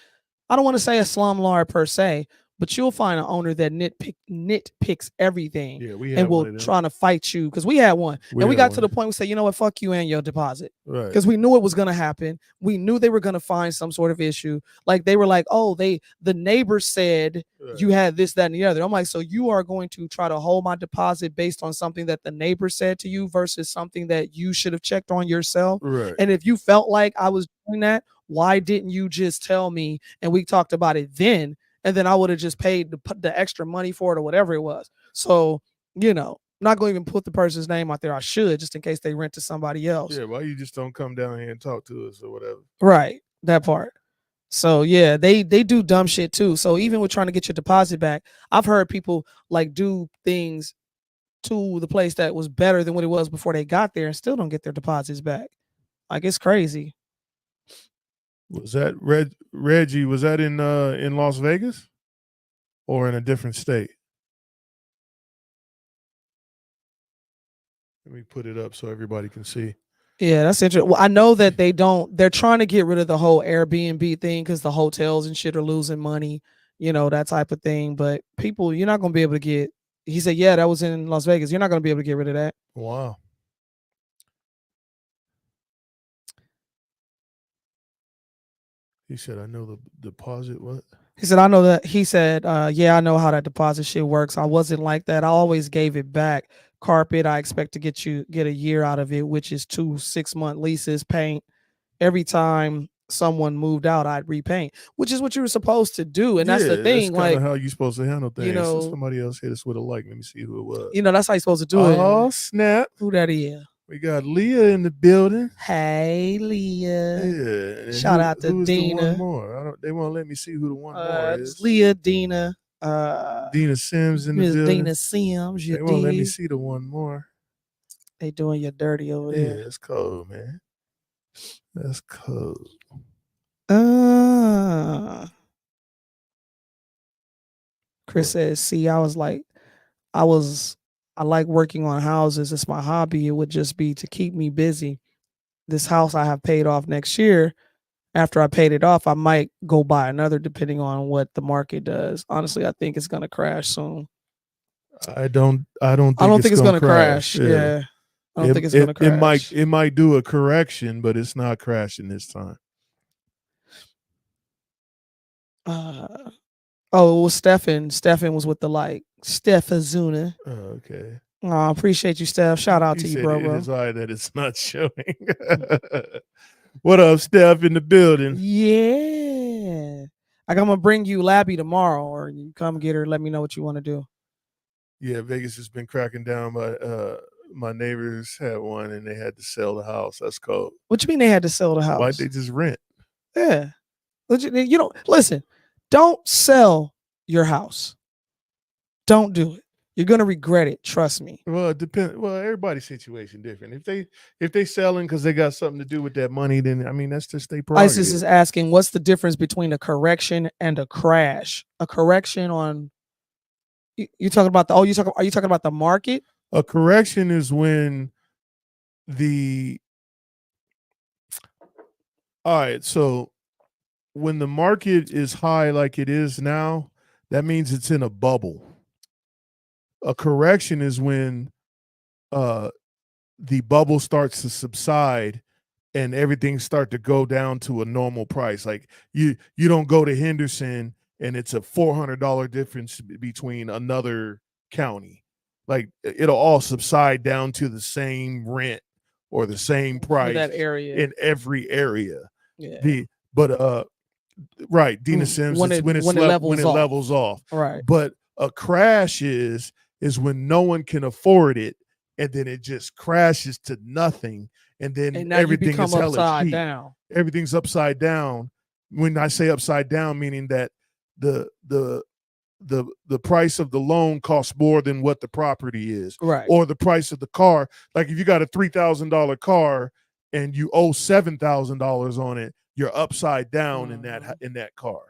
I don't want to say a slumlord per se, but you'll find an owner that nitpicks everything. Yeah, we and had one will of them. try to fight you because we had one. And we got to the point we say, you know what, fuck you and your deposit. Right. Because we knew it was gonna happen. We knew they were gonna find some sort of issue. Like they were like, oh, the neighbor said you had this, that, and the other. I'm like, so you are going to try to hold my deposit based on something that the neighbor said to you versus something that you should have checked on yourself. Right. And if you felt like I was doing that, why didn't you just tell me and we talked about it then? And then I would have just paid the extra money for it or whatever it was. So, I'm not going to even put the person's name out there. I should, just in case they rent to somebody else. Yeah, why you just don't come down here and talk to us or whatever? Right, that part. So, yeah, they do dumb shit too. So even with trying to get your deposit back, I've heard people like do things to the place that was better than what it was before they got there and still don't get their deposits back. Like, it's crazy. Was that Reggie? Was that in Las Vegas or in a different state? Let me put it up so everybody can see. Yeah, that's interesting. Well, I know that they're trying to get rid of the whole Airbnb thing because the hotels and shit are losing money, that type of thing. But people, you're not going to be able to get, he said, yeah, that was in Las Vegas. You're not going to be able to get rid of that. Wow. He said, I know the deposit. What? He said, I know that. He said, yeah, I know how that deposit shit works. I wasn't like that. I always gave it back. Carpet, I expect to get a year out of it, which is 2 6-month leases. Paint, every time someone moved out, I'd repaint, which is what you were supposed to do. And that's the thing. That's like how you're supposed to handle things. So somebody else hit us with a like. Let me see who it was. That's how you're supposed to do it. Oh, snap. Who that is? We got Leah in the building. Hey, Leah. Yeah. Shout out to Dina. The one more? They won't let me see who the one more is. Leah, Dina. Dina Sims in the building. Dina Sims. They won't let me see the one more. They doing you dirty over there. Yeah, it's cold, man. That's cold. Chris says, see, I like working on houses. It's my hobby. It would just be to keep me busy. This house I have paid off next year. After I paid it off, I might go buy another depending on what the market does. Honestly, I think it's gonna crash soon. I don't think it's gonna crash. Yeah. I don't think it's gonna crash. It might do a correction, but it's not crashing this time. It was Stefan. Stefan was with the like. Steph Azuna. Oh, okay. I appreciate you, Steph. Shout out to you, bro. It is odd that it's not showing. What up, Steph, in the building? Yeah. I'm gonna bring you Labby tomorrow, or you come get her. Let me know what you want to do. Yeah, Vegas has been cracking down. My neighbors had one, and they had to sell the house. That's cold. What you mean they had to sell the house? Why'd they just rent? Yeah. Listen. Don't sell your house. Don't do it. You're gonna regret it. Trust me. Well, it depends. Well, everybody's situation different. If they selling because they got something to do with that money, then I mean that's just their prerogative. ISIS is asking, what's the difference between a correction and a crash? A correction on you talking about are you talking about the market? A correction is when the all right, so when the market is high like it is now, that means it's in a bubble. A correction is when uh the bubble starts to subside and everything start to go down to a normal price. Like you don't go to Henderson and it's a $400 difference between another county. Like it'll all subside down to the same rent or the same for price that area. in every area. Yeah. The but right, Dina Sims, when it's it when levels it off. levels off. Right. But a crash is when no one can afford it and then it just crashes to nothing and then And now you everything is become hella upside cheap. down. Everything's upside down. When I say upside down, meaning that the price of the loan costs more than what the property is, Right. or the price of the car. Like if you got a $3,000 car and you owe $7,000 on it, you're upside down in that car.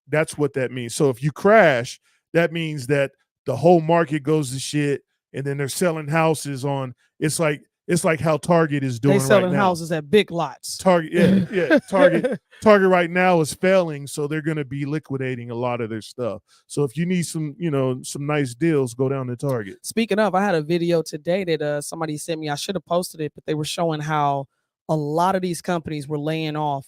That's what that means. So if you crash, that means that the whole market goes to shit, and then they're selling houses on. It's like how Target is doing They selling right now. houses at Big Lots. Target, yeah. Target right now is failing, so they're going to be liquidating a lot of their stuff. So if you need some nice deals, go down to Target. Speaking of, I had a video today that somebody sent me. I should have posted it, but they were showing how a lot of these companies were laying off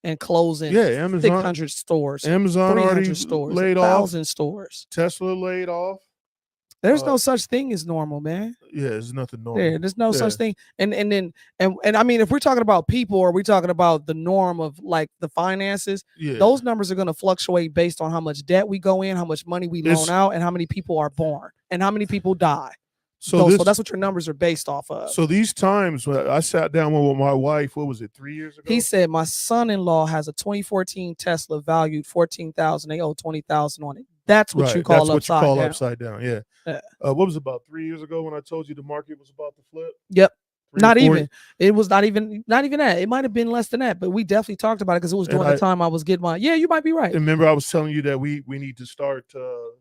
and closing. Yeah, Amazon, 600 stores, Amazon 300 already stores, laid 1,000 off. stores. Tesla laid off. There's no such thing as normal, man. Yeah, there's nothing normal. Yeah, there's no such thing. And I mean, if we're talking about people or we're talking about the norm of like the finances, those numbers are going to fluctuate based on how much debt we go in, how much money we loan out, and how many people are born and how many people die. So that's what your numbers are based off of. So these times, I sat down with my wife. What was it, 3 years ago? He said my son-in-law has a 2014 Tesla valued $14,000. They owe $20,000 on it. That's what you call upside down. Yeah. What was it, about 3 years ago when I told you the market was about to flip? Yep. Not even. It was not even that. It might have been less than that, but we definitely talked about it because it was during the time I was getting my. Yeah, you might be right. Remember, I was telling you that we need to start.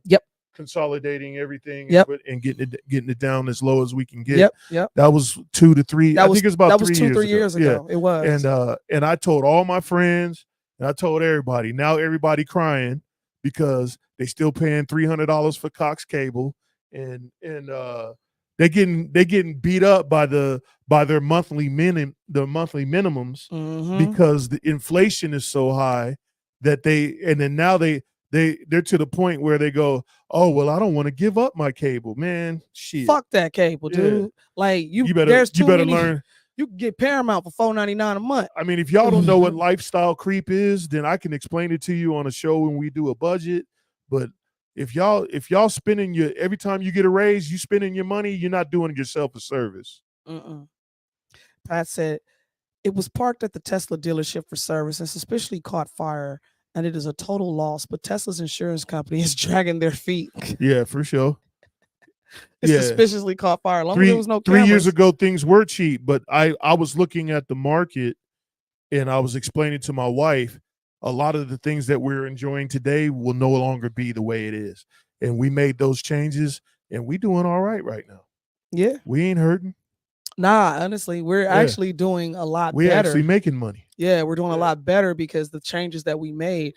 Yep. Consolidating everything. Yep. And getting it down as low as we can get. Yep. That was 2 to 3. I think it was about 3 years ago. Yeah. It was. And I told all my friends and I told everybody. Now everybody crying because they still paying $300 for Cox Cable and they getting beat up by their monthly minimums because the inflation is so high that they're to the point where they go, oh well, I don't want to give up my cable, man. Shit, fuck that cable, dude. Like you better learn. You can get Paramount for $4.99 a month. I mean, if y'all don't know what lifestyle creep is, then I can explain it to you on a show when we do a budget. But if y'all spending every time you get a raise, you spending your money, you're not doing yourself a service. Pat said it was parked at the Tesla dealership for service and suspiciously caught fire, and it is a total loss. But Tesla's insurance company is dragging their feet. Yeah, for sure. It's suspiciously caught fire. Long as there was no cameras. 3 years ago, things were cheap, but I was looking at the market and I was explaining to my wife, a lot of the things that we're enjoying today will no longer be the way it is. And we made those changes and we doing all right now. Yeah. We ain't hurting. Nah, honestly, we're actually doing a lot better. We're actually making money. Yeah, we're doing a lot better because the changes that we made.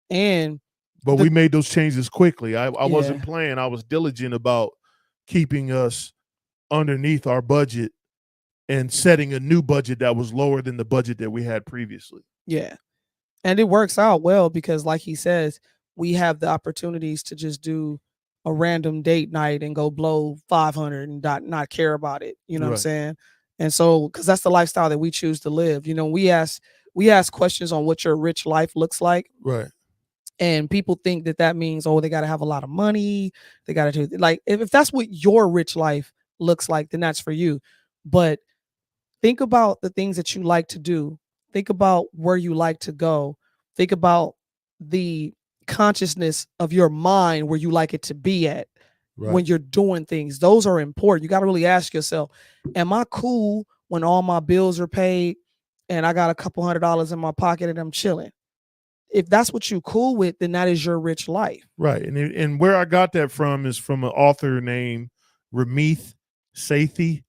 But we made those changes quickly. I wasn't playing. I was diligent about keeping us underneath our budget and setting a new budget that was lower than the budget that we had previously. Yeah. And it works out well because like he says, we have the opportunities to just do a random date night and go blow 500 and not care about it. You know what I'm saying? And so, because that's the lifestyle that we choose to live. You know, we ask questions on what your rich life looks like. Right. And people think that means, oh, they got to have a lot of money. They got to do like, if that's what your rich life looks like, then that's for you. But think about the things that you like to do. Think about where you like to go. Think about the consciousness of your mind where you like it to be at when you're doing things. Those are important. You got to really ask yourself, am I cool when all my bills are paid and I got a couple $100 in my pocket and I'm chilling? If that's what you're cool with, then that is your rich life. Right. And where I got that from is from an author named Ramith Sathy,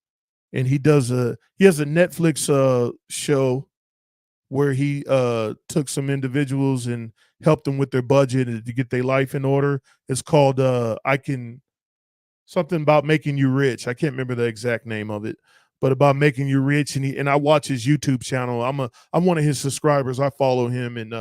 and he has a Netflix show where he took some individuals and helped them with their budget and to get their life in order. It's called I Can something about making you rich. I can't remember the exact name of it, but about making you rich. And I watch his YouTube channel. I'm one of his subscribers. I follow him and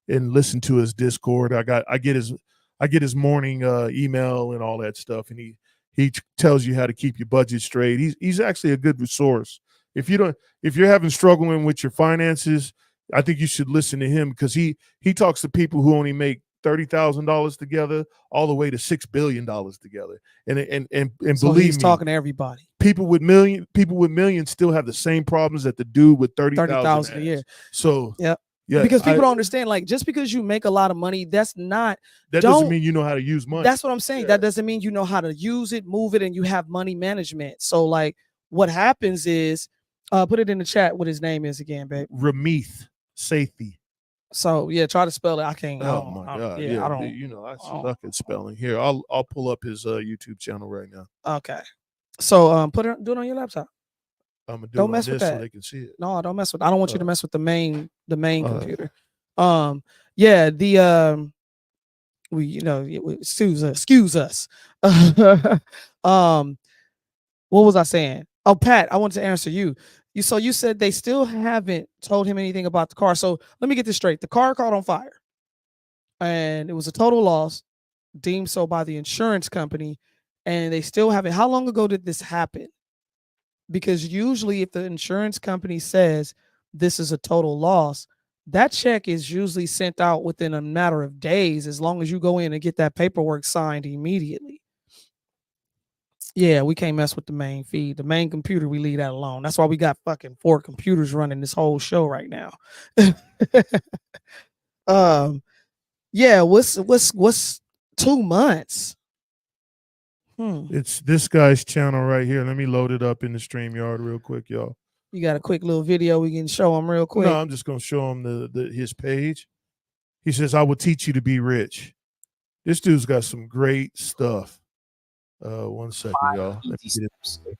listen to his Discord. I get his morning email and all that stuff, and he tells you how to keep your budget straight. He's actually a good resource. If you're having struggling with your finances, I think you should listen to him because he talks to people who only make $30,000 together all the way to $6 billion together. And So believe he's me, talking to everybody. people with millions still have the same problems that the dude with 30,000 30,000 a year. So Yep. yeah, Because people don't understand, like, just because you make a lot of money, that doesn't mean you know how to use money. That's what I'm saying. Yeah. That doesn't mean you know how to use it, move it, and you have money management. So like what happens is, put it in the chat what his name is again, babe. Ramith Sethi. So yeah, try to spell it. I can't. Oh my God. Yeah, I don't. You know, I suck at spelling. Here, I'll pull up his YouTube channel right now. Okay. So do it on your laptop. I'm gonna Don't mess with that so they can see it. No, I don't mess with. I don't want you to mess with the main computer. Yeah, Excuse us. What was I saying? Oh, Pat, I wanted to answer you. So you said they still haven't told him anything about the car. So let me get this straight. The car caught on fire, and it was a total loss, deemed so by the insurance company, and they still haven't. How long ago did this happen? Because usually if the insurance company says this is a total loss, that check is usually sent out within a matter of days, as long as you go in and get that paperwork signed immediately. Yeah, we can't mess with the main feed. The main computer, we leave that alone. That's why we got fucking 4 computers running this whole show right now. Yeah, what's 2 months? It's this guy's channel right here. Let me load it up in the StreamYard real quick, y'all. You got a quick little video we can show him real quick? No, I'm just gonna show him his page. He says, "I will teach you to be rich." This dude's got some great stuff. 1 second, y'all.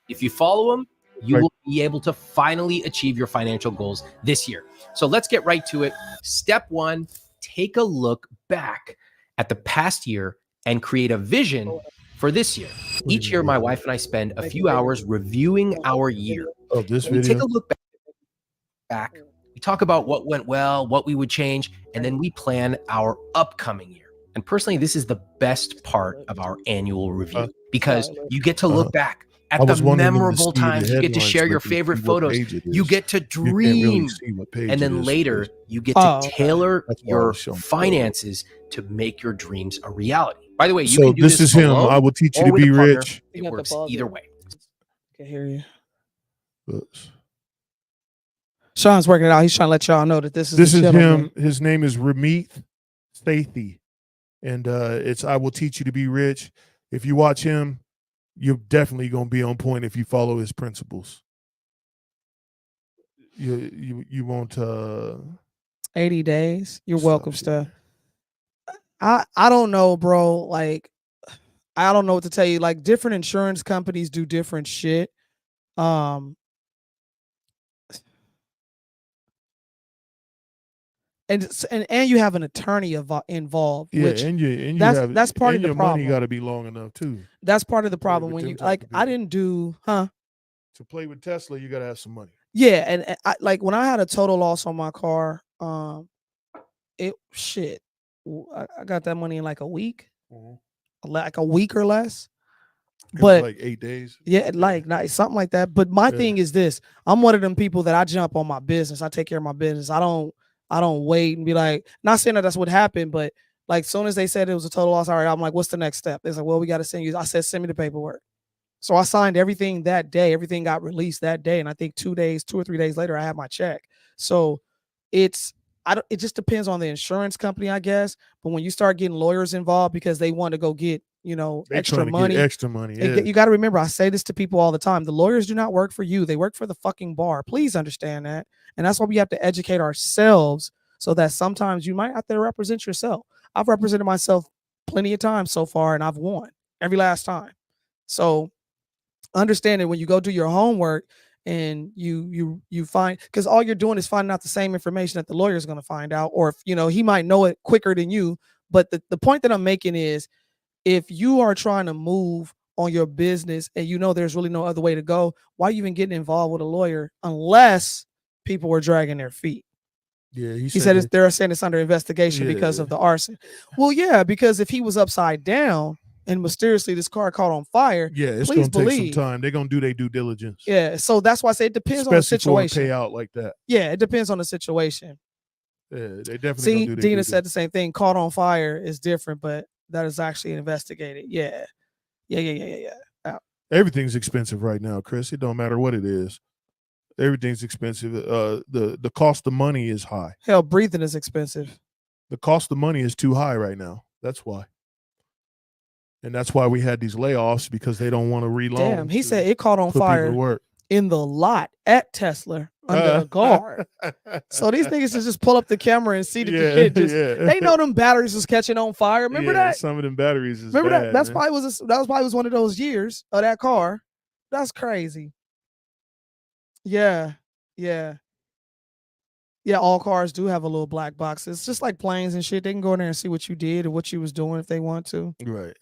If you follow him, you will be able to finally achieve your financial goals this year. So let's get right to it. Step 1, take a look back at the past year and create a vision for this year. Each year, my wife and I spend a few hours reviewing our year. Oh, this we video. take a look back. We talk about what went well, what we would change, and then we plan our upcoming year. And personally, this is the best part of our annual review because you get to look back at the memorable times. You get to share your favorite photos. You get to dream. And then later, you get to tailor your finances to make your dreams a reality. By the way, you can do this is him. alone I will teach you or to with be a partner. rich. It works either way. I can hear you. Oops. Sean's working it out. He's trying to let y'all know that this is him. His name is Ramith Sethi. And it's I will teach you to be rich. If you watch him, you're definitely gonna be on point if you follow his principles. You won't 80 days. You're welcome, Steph. I don't know, bro. Like, I don't know what to tell you. Like, different insurance companies do different shit. And you have an attorney involved. Yeah, which and that's part of the your problem. money got to be long enough too. That's part of the problem when you like. I didn't do to play with Tesla. You got to have some money. Yeah, and I like when I had a total loss on my car. I got that money in like a week, like a week or less. But like 8 days. Yeah, like something like that. But my thing is this: I'm one of them people that I jump on my business. I take care of my business. I don't wait and be like, not saying that that's what happened, but like soon as they said it was a total loss, all right, I'm like, what's the next step? They're like, well, we got to send you. I said, send me the paperwork. So I signed everything that day. Everything got released that day, and I think 2 or 3 days later, I had my check. So it just depends on the insurance company, I guess. But when you start getting lawyers involved because they want to go get extra money, yeah. You got to remember, I say this to people all the time: the lawyers do not work for you; they work for the fucking bar. Please understand that, and that's why we have to educate ourselves so that sometimes you might have to represent yourself. I've represented myself plenty of times so far, and I've won every last time. So understand that when you go do your homework and you find, because all you're doing is finding out the same information that the lawyer is going to find out, or if, you know, he might know it quicker than you. But the point that I'm making is, if you are trying to move on your business and you know there's really no other way to go, why are you even getting involved with a lawyer unless people were dragging their feet? Yeah, he said they're saying it's under investigation because of the arson. Well, yeah, because if he was upside down and mysteriously this car caught on fire, yeah, it's please gonna take believe some time. They're gonna do their due diligence. Yeah, so that's why I say it depends on the Especially situation. for a payout like that. Yeah, it depends on the situation. Yeah, they definitely See, gonna do Dina said the same thing. Caught on fire is different, but that is actually investigated. Yeah. Everything's expensive right now, Chris. It don't matter what it is. Everything's expensive. The cost of money is high. Hell, breathing is expensive. The cost of money is too high right now. That's why. And that's why we had these layoffs, because they don't want to reload. Damn, he said it caught on fire in the lot at Tesla under a guard. So these niggas just pull up the camera and see that the kid just they know them batteries was catching on fire. Remember that? Some of them batteries is Remember bad, that? That probably was one of those years of that car. That's crazy. Yeah. All cars do have a little black box. It's just like planes and shit. They can go in there and see what you did and what you was doing if they want to. Right.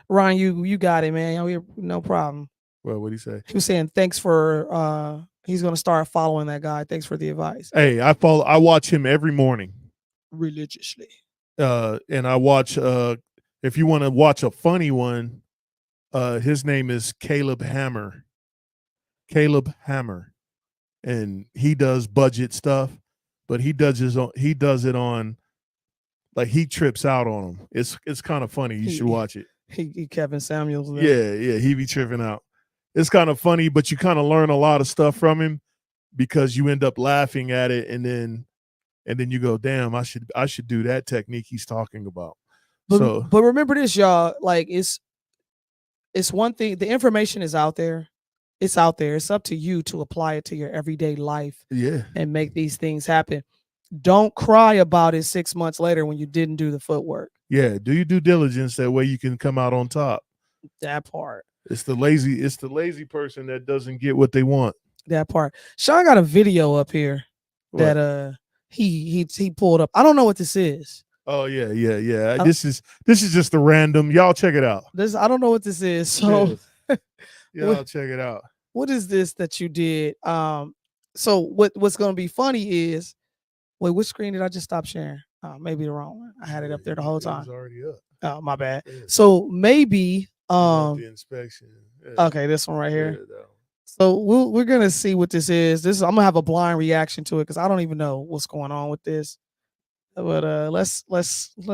Ryan, you got it, man. No problem. Well, what'd he say? He was saying thanks for he's gonna start following that guy. Thanks for the advice. Hey, I watch him every morning. Religiously. And I watch if you want to watch a funny one, his name is Caleb Hammer. And he does budget stuff, but he does it on, like, he trips out on them. It's kind of funny. You should watch it. He Kevin Samuels. Yeah, he be tripping out. It's kind of funny, but you kind of learn a lot of stuff from him, because you end up laughing at it, and then you go, damn, I should do that technique he's talking about. But remember this, y'all. Like, it's one thing. The information is out there. It's out there. It's up to you to apply it to your everyday life. Yeah. And make these things happen. Don't cry about it 6 months later when you didn't do the footwork. Yeah, do your due diligence. That way you can come out on top. That part. It's the lazy person that doesn't get what they want. That part. Sean got a video up here that he pulled up. I don't know what this is. Oh yeah. This is just a random. Y'all check it out. I don't know what this is. So y'all check it out. What is this that you did? So what's gonna be funny is, wait, which screen did I just stop sharing? Maybe the wrong one. I had it up there the whole time. It's already up. Oh, my bad. Yeah. So maybe the inspection. Yeah. Okay, this one right here. Yeah, so we're gonna see what this is. I'm gonna have a blind reaction to it because I don't even know what's going on with this. But let's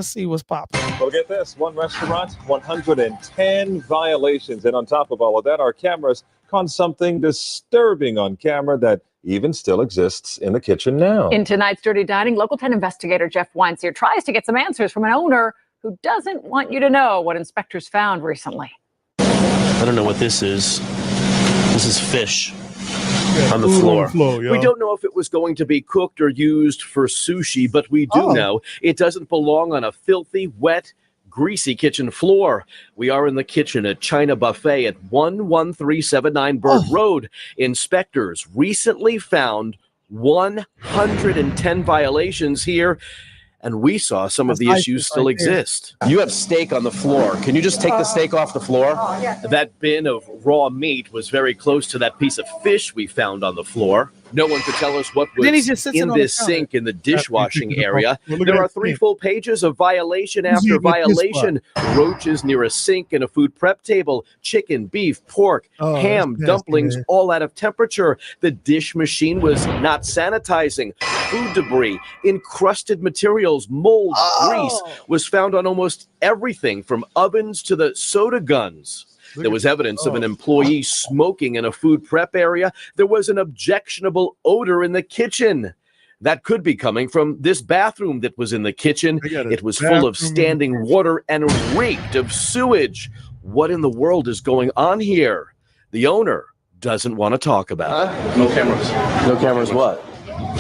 see what's popping. Well, get this: one restaurant, 110 violations, and on top of all of that, our cameras caught something disturbing on camera that even still exists in the kitchen now. In tonight's Dirty Dining, Local 10 investigator Jeff Weinstein tries to get some answers from an owner who doesn't want you to know what inspectors found recently. I don't know what this is. This is fish on the floor. We don't know if it was going to be cooked or used for sushi, but we do know it doesn't belong on a filthy, wet, greasy kitchen floor. We are in the kitchen at China Buffet at 11379 Bird Road. Inspectors recently found 110 violations here, and we saw some of the issues still exist. You have steak on the floor. Can you just take the steak off the floor? That bin of raw meat was very close to that piece of fish we found on the floor. No one could tell us what was in this sink in the dishwashing area. There are 3 full pages of violation after violation. Roaches near a sink and a food prep table. Chicken, beef, pork, ham, dumplings, all out of temperature. The dish machine was not sanitizing. Food debris, encrusted materials, mold, grease was found on almost everything from ovens to the soda guns. There was evidence of an employee smoking in a food prep area. There was an objectionable odor in the kitchen. That could be coming from this bathroom that was in the kitchen. It was full of standing water and reeked of sewage. What in the world is going on here? The owner doesn't want to talk about it. No cameras. No cameras what?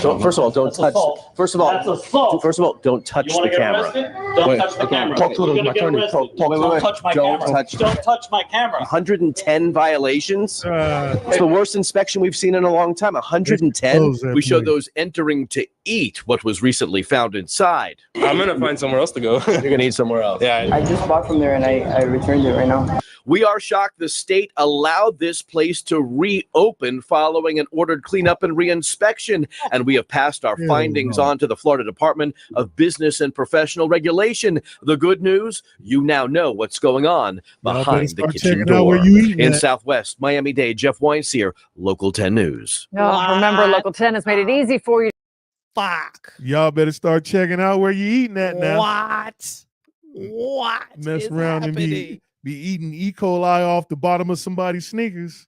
First of all, don't touch First of all, That's assault. don't touch You want the to get camera. arrested? Don't touch the camera. Talk to You're my gonna get attorney. arrested. Don't touch my camera. Don't touch my camera. 110 violations. It's the worst inspection we've seen in a long time. 110. We showed those entering to eat what was recently found inside. I'm gonna find somewhere else to go. You're gonna eat somewhere else. Yeah. I just bought from there and I returned it right now. We are shocked the state allowed this place to reopen following an ordered cleanup and reinspection. And we have passed our findings on to the Florida Department of Business and Professional Regulation. The good news, you now know what's going on behind the kitchen door. In Southwest Miami-Dade, Jeff Weinseer, Local 10 News. Remember, Local 10 has made it easy for you. Fuck. Y'all better start checking out where you eating at now. What? Mess around and be eating E. coli off the bottom of somebody's sneakers.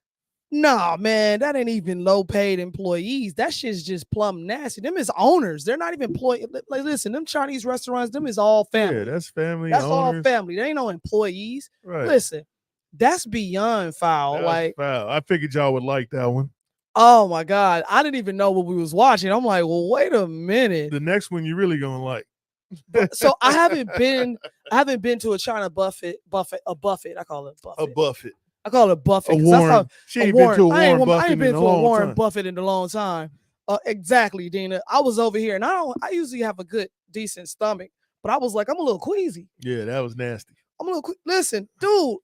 Nah, man, that ain't even low-paid employees. That shit's just plumb nasty. Them is owners. They're not even employees. Like, listen, them Chinese restaurants, them is all family. Yeah, that's family. That's owners. all family. They ain't no employees. Right. Listen, that's beyond foul. That's like, foul. I figured y'all would like that one. oh my God, I didn't even know what we was watching. I'm like, well, wait a minute. The next one you really gonna like. So I haven't been to a China buffet. I call it a buffet. A buffet. I call it a buffet. A Warren. She ain't been to a Warren Buffett I ain't been in a to a long Warren time. Buffett in a long time. Exactly, Dina. I was over here, and I usually have a good, decent stomach, but I was like, I'm a little queasy. Yeah, that was nasty. I'm a little listen, dude.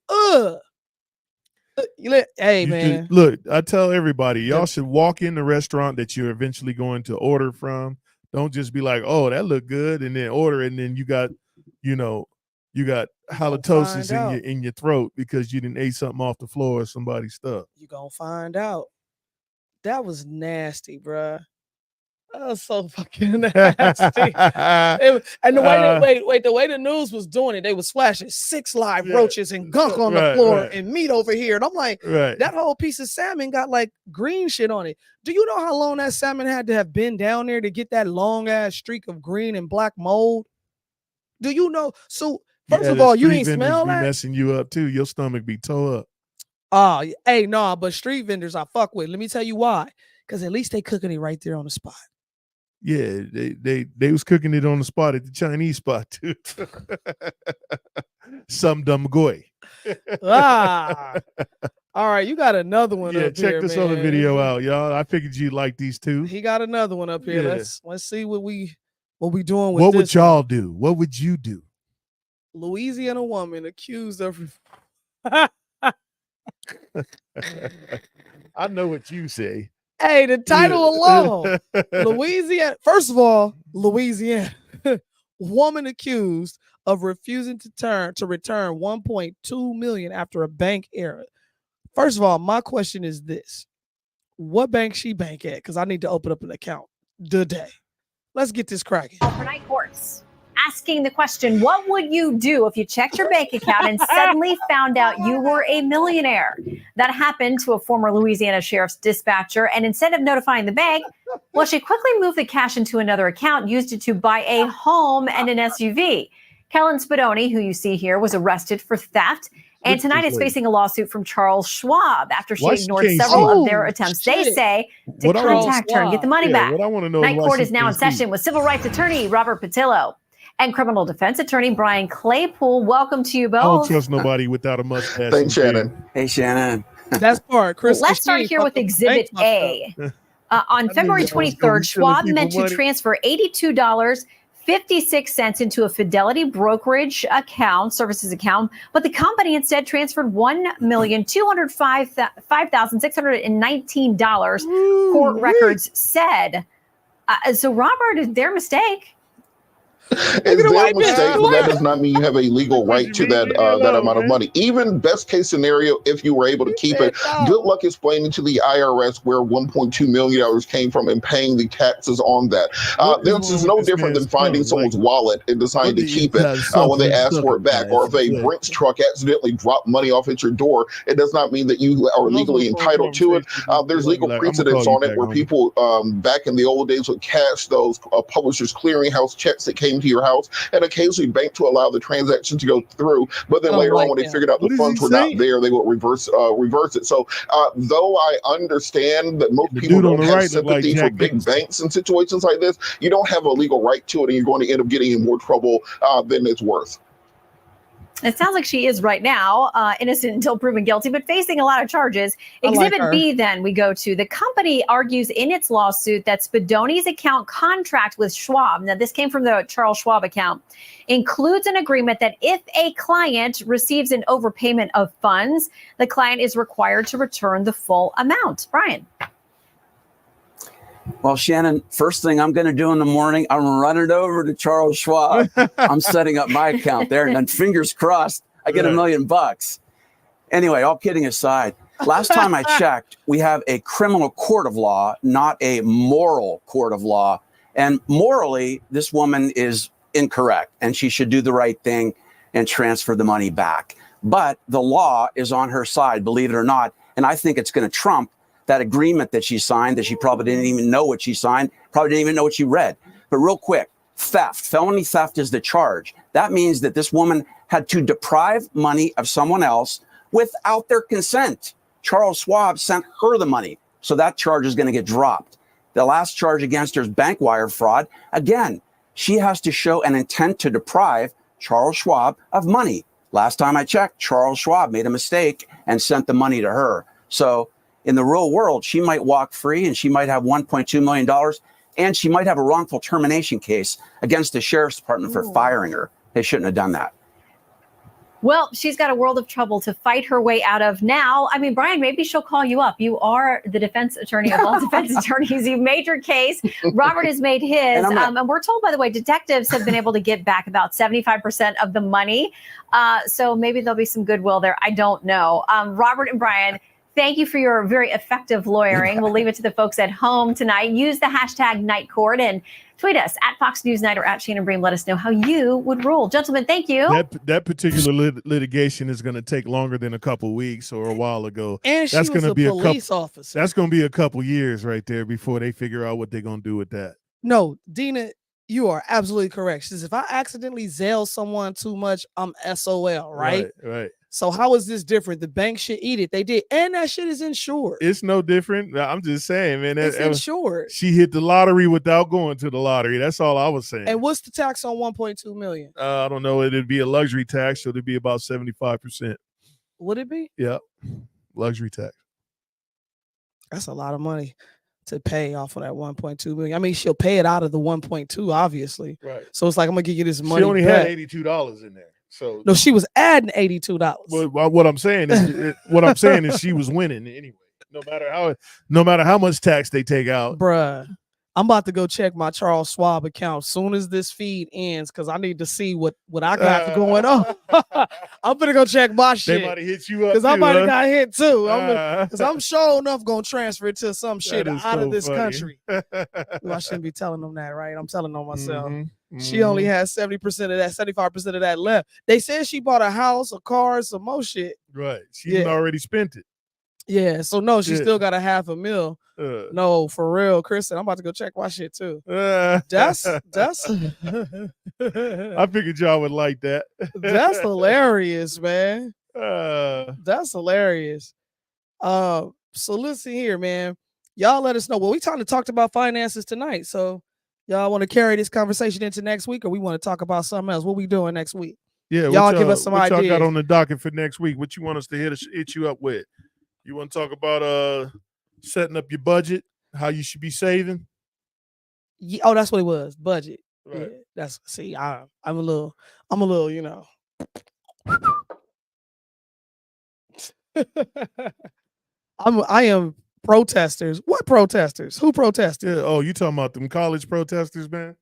Hey, man. Look, I tell everybody, y'all should walk in the restaurant that you're eventually going to order from. Don't just be like, oh, that looked good, and then order, and then you got halitosis in your throat because you didn't ate something off the floor or somebody's stuff. You gonna find out. That was nasty, bruh. That was so fucking nasty. And the way the way the news was doing it, they was flashing 6 live roaches and gunk on the floor and meat over here. And I'm like, that whole piece of salmon got like green shit on it. Do you know how long that salmon had to have been down there to get that long ass streak of green and black mold? Do you know? So first of all, you ain't smell that. Messing you up too. Your stomach be toe up. Oh, hey, no, but street vendors I fuck with. Let me tell you why. Because at least they cooking it right there on the spot. Yeah, they was cooking it on the spot at the Chinese spot too. Some dumb goy. All right, you got another one. Yeah, up check here, this man. other video out, y'all. I figured you'd like these two. He got another one up here. Yeah. Let's see what we doing with what this would y'all do? What would you do? Louisiana woman accused of I know what you say. Hey, the title alone. Louisiana. First of all, Louisiana. Woman accused of refusing to return 1.2 million after a bank error. First of all, my question is this. What bank she bank at? Because I need to open up an account today. Let's get this cracking. Overnight courts asking the question, what would you do if you checked your bank account and suddenly found out you were a millionaire? That happened to a former Louisiana sheriff's dispatcher. And instead of notifying the bank, well, she quickly moved the cash into another account, used it to buy a home and an SUV. Kellen Spadoni, who you see here, was arrested for theft. And tonight is facing a lawsuit from Charles Schwab after she ignored several of their attempts, they say, to contact her and get the money back. What I want to know Night court is now in session with civil rights attorney Robert Patillo and criminal defense attorney Brian Claypool. Welcome to you both. I don't trust nobody without a mustache. Thanks, Shannon. Hey, Shannon. That's part, Chris. Let's start here with Exhibit A. On February 23rd, Schwab meant to transfer $82.56 into a Fidelity brokerage account, services account, but the company instead transferred $1,205,619. Court records said. So, Robert, is their mistake? It's their mistake, but that does not mean you have a legal right to that amount of money. Even best case scenario, if you were able to keep it, good luck explaining to the IRS where $1.2 million came from and paying the taxes on that. This is no different than finding someone's wallet and deciding to keep it when they ask for it back. Or if a Brinks truck accidentally dropped money off at your door, it does not mean that you are legally entitled to it. There's legal precedents on it where people back in the old days would cash those Publishers Clearinghouse checks that came into your house and occasionally bank to allow the transaction to go through. But then later on, when they figured out the funds were not there, they would reverse it. So though I understand that most people don't have sympathy for big banks in situations like this, you don't have a legal right to it, and you're going to end up getting in more trouble than it's worth. It sounds like she is right now innocent until proven guilty, but facing a lot of charges. Exhibit B, then we go to. The company argues in its lawsuit that Spadoni's account contract with Schwab, now this came from the Charles Schwab account, includes an agreement that if a client receives an overpayment of funds, the client is required to return the full amount. Brian. Well, Shannon, first thing I'm going to do in the morning, I'm running over to Charles Schwab. I'm setting up my account there, and then fingers crossed, I get $1 million. Anyway, all kidding aside, last time I checked, we have a criminal court of law, not a moral court of law. And morally, this woman is incorrect, and she should do the right thing and transfer the money back. But the law is on her side, believe it or not, and I think it's going to trump that agreement that she signed, that she probably didn't even know what she signed, probably didn't even know what she read. But real quick, theft, felony theft is the charge. That means that this woman had to deprive money of someone else without their consent. Charles Schwab sent her the money, so that charge is going to get dropped. The last charge against her is bank wire fraud. Again, she has to show an intent to deprive Charles Schwab of money. Last time I checked, Charles Schwab made a mistake and sent the money to her. So in the real world, she might walk free and she might have $1.2 million, and she might have a wrongful termination case against the sheriff's department for firing her. They shouldn't have done that. Well, she's got a world of trouble to fight her way out of now. I mean, Brian, maybe she'll call you up. You are the defense attorney of all defense attorneys. You've made your case. Robert has made his. And we're told, by the way, detectives have been able to get back about 75% of the money. So maybe there'll be some goodwill there. I don't know. Robert and Brian, thank you for your very effective lawyering. We'll leave it to the folks at home tonight. Use the hashtag Night Court and tweet us at Fox News Night or at Shannon Bream. Let us know how you would rule. Gentlemen, thank you. That particular litigation is going to take longer than a couple of weeks or a while ago. And that's going to be police officer. That's going to be a couple years right there before they figure out what they're going to do with that. No, Dina, you are absolutely correct. She says, if I accidentally Zelle someone too much, I'm SOL, right? Right. So how is this different? The bank should eat it. They did. And that shit is insured. It's no different. I'm just saying, man. It's insured. She hit the lottery without going to the lottery. That's all I was saying. And what's the tax on 1.2 million? I don't know. It'd be a luxury tax, so it'd be about 75%. Would it be? Yeah. Luxury tax. That's a lot of money to pay off of that 1.2 million. I mean, she'll pay it out of the 1.2, obviously. Right. So it's like, I'm gonna give you this money. She only had $82 in there. So no, she was adding $82. Well, what I'm saying is, she was winning anyway. No matter how much tax they take out, bruh. I'm about to go check my Charles Schwab account soon as this feed ends because I need to see what I got going on. I'm gonna go check my shit. They might have hit you up because I might have got hit too. Because I'm sure enough gonna transfer it to some shit out of this country. Well, I shouldn't be telling them that, right? I'm telling them myself. She only has 70% of that, 75% of that left. They said she bought a house, a car, some more shit. Right. She already spent it. Yeah. So no, she still got a $500,000. No, for real, Kristen. I'm about to go check my shit too. That's I figured y'all would like that. That's hilarious, man. That's hilarious. So listen here, man. Y'all let us know. Well, we talked about finances tonight. So y'all want to carry this conversation into next week, or we want to talk about something else? What we doing next week? Yeah, y'all give us some ideas. What y'all got on the docket for next week? What you want us to hit you up with? You want to talk about setting up your budget, how you should be saving? Yeah, oh, that's what it was. Budget. Right. Yeah, I'm a little, you know. I am protesters. What protesters? Who protested? Yeah, oh, you talking about them college protesters, man?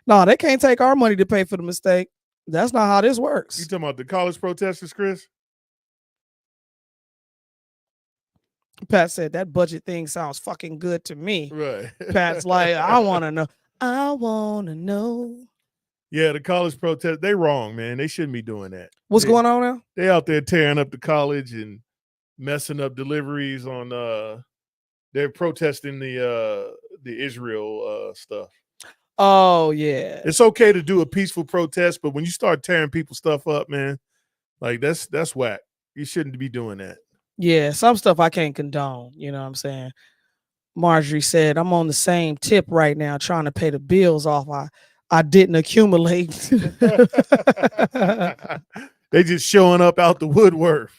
No, they can't take our money to pay for the mistake. That's not how this works. You talking about the college protesters, Chris? Pat said that budget thing sounds fucking good to me. Right. Pat's like, I want to know. I want to know. Yeah, the college protest, they wrong, man. They shouldn't be doing that. What's going on now? They out there tearing up the college and messing up deliveries on they're protesting the Israel stuff. Oh yeah. It's okay to do a peaceful protest, but when you start tearing people's stuff up, man, like that's whack. You shouldn't be doing that. Yeah, some stuff I can't condone. You know what I'm saying? Marjorie said, I'm on the same tip right now trying to pay the bills off I didn't accumulate. They just showing up out the woodwork.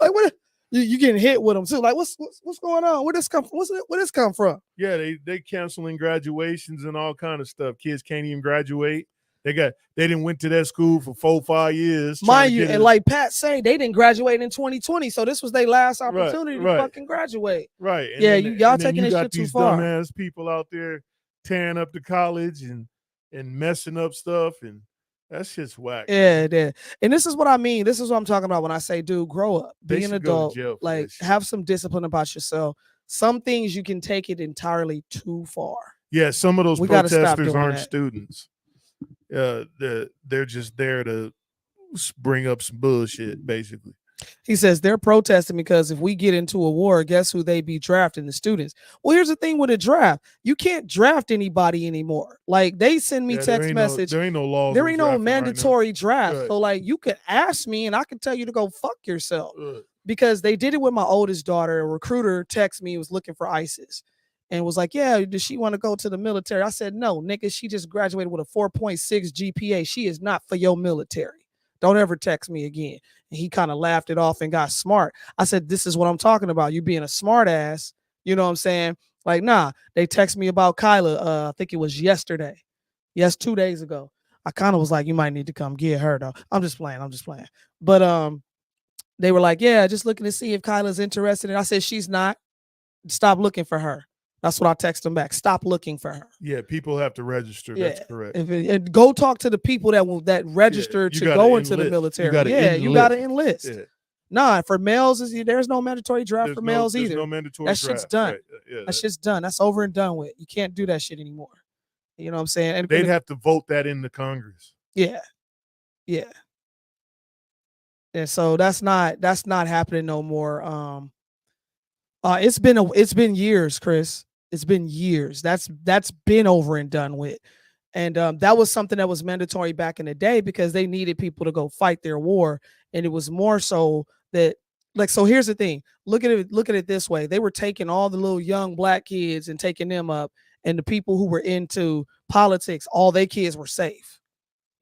Like what you getting hit with them too. Like what's going on? Where this come from? Where this come from? Yeah, they canceling graduations and all kind of stuff. Kids can't even graduate. They didn't went to that school for 4-5 years. Mind you, and like Pat say, they didn't graduate in 2020, so this was their last opportunity to fucking graduate. Right. And yeah, then, y'all taking this shit too these far. Dumbass people out there tearing up the college and messing up stuff, and that's just whack. Yeah, and this is what I mean. This is what I'm talking about when I say, dude, grow up, be an adult, like have some discipline about yourself. Some things you can take it entirely too far. Yeah, some of those protesters aren't that. students. They're just there to bring up some bullshit, basically. He says they're protesting because if we get into a war, guess who they be drafting? The students. Well, here's the thing with a draft. You can't draft anybody anymore. Like they send me text message. There ain't no laws. There ain't no mandatory right draft. Right. So like you could ask me and I can tell you to go fuck yourself. Because they did it with my oldest daughter. A recruiter texted me, was looking for ISIS. And was like, yeah, does she want to go to the military? I said, no, nigga, she just graduated with a 4.6 GPA. She is not for your military. Don't ever text me again. And he kind of laughed it off and got smart. I said, this is what I'm talking about. You being a smart ass. You know what I'm saying? Like, nah, they text me about Kyla. I think it was yesterday. Yes, 2 days ago. I kind of was like, you might need to come get her though. I'm just playing. But they were like, yeah, just looking to see if Kyla's interested. And I said, she's not. Stop looking for her. That's what I text them back. Stop looking for her. Yeah, people have to register. Yeah, that's correct. And go talk to the people that register to go into the military. You got to enlist. Yeah. Nah, for males, there's no mandatory draft for males either. No mandatory that shit's done. Right. That shit's done. That's over and done with. You can't do that shit anymore. You know what I'm saying? And they'd have to vote that into Congress. Yeah. And so that's not happening no more. It's been years, Chris. It's been years. That's been over and done with. And that was something that was mandatory back in the day because they needed people to go fight their war. And it was more so that, like, so here's the thing. Look at it this way. They were taking all the little young black kids and taking them up, and the people who were into politics, all their kids were safe.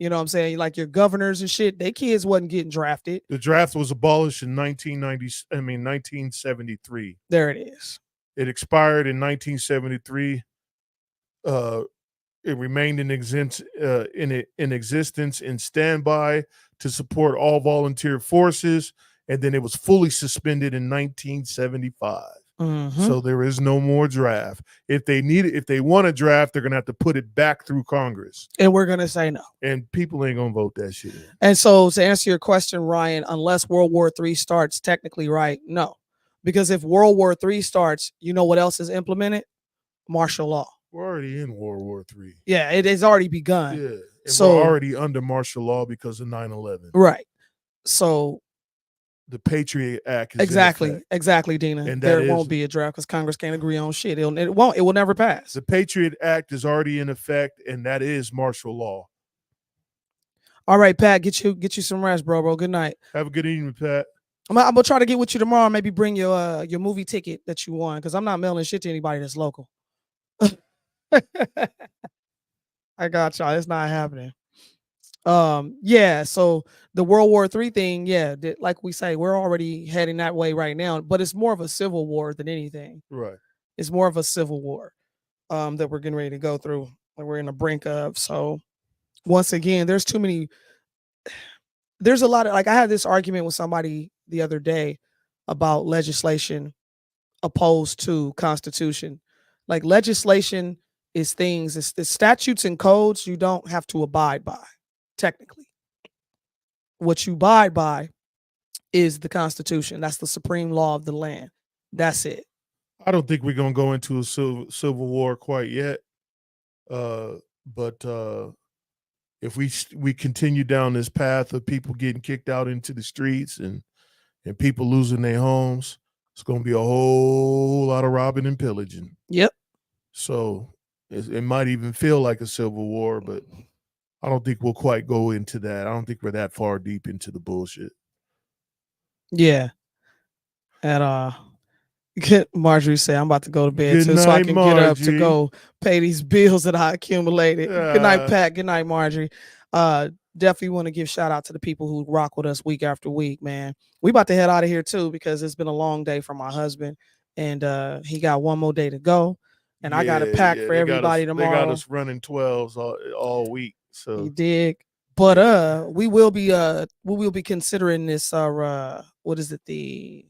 You know what I'm saying? Like your governors and shit, their kids wasn't getting drafted. The draft was abolished in 1973. There it is. It expired in 1973. It remained in existence in standby to support all volunteer forces, and then it was fully suspended in 1975. Mm-hmm. So there is no more draft. If they want a draft, they're gonna have to put it back through Congress, and we're gonna say no. And people ain't gonna vote that shit in. And so, to answer your question, Ryan, unless World War III starts, technically, right? No. Because if World War III starts, you know what else is implemented? Martial law. We're already in World War III. Yeah, it has already begun. Yeah, and so we're already under martial law because of 9/11. Right. So the Patriot Act is exactly, Dina. And there won't be a draft because Congress can't agree on shit. It will never pass. The Patriot Act is already in effect, and that is martial law. All right, Pat, get you some rest, bro. Good night. Have a good evening, Pat. I'm gonna try to get with you tomorrow. Maybe bring your movie ticket that you won because I'm not mailing shit to anybody that's local. I got y'all. It's not happening. Yeah. So the World War III thing, yeah, like we say, we're already heading that way right now. But it's more of a civil war than anything. Right. It's more of a civil war that we're getting ready to go through, and we're in the brink of. So once again, there's too many. There's a lot of, like, I had this argument with somebody the other day about legislation opposed to Constitution. Like, legislation is things, it's the statutes and codes you don't have to abide by, technically. What you abide by is the Constitution. That's the supreme law of the land. That's it. I don't think we're going to go into a civil war quite yet. But if we continue down this path of people getting kicked out into the streets and people losing their homes, it's going to be a whole lot of robbing and pillaging. Yep. So It might even feel like a civil war, but I don't think we'll quite go into that. I don't think we're that far deep into the bullshit. Yeah. And Marjorie said, I'm about to go to bed Good too, so I night, can get up to Margie. go pay these bills that I accumulated. Good night, Pat. Good night, Marjorie. Definitely want to give shout out to the people who rock with us week after week, man. We about to head out of here too because it's been a long day for my husband, and he got one more day to go, and I got to pack for everybody tomorrow. They got us running 12s all week. So you dig? But we will be considering this what is it, the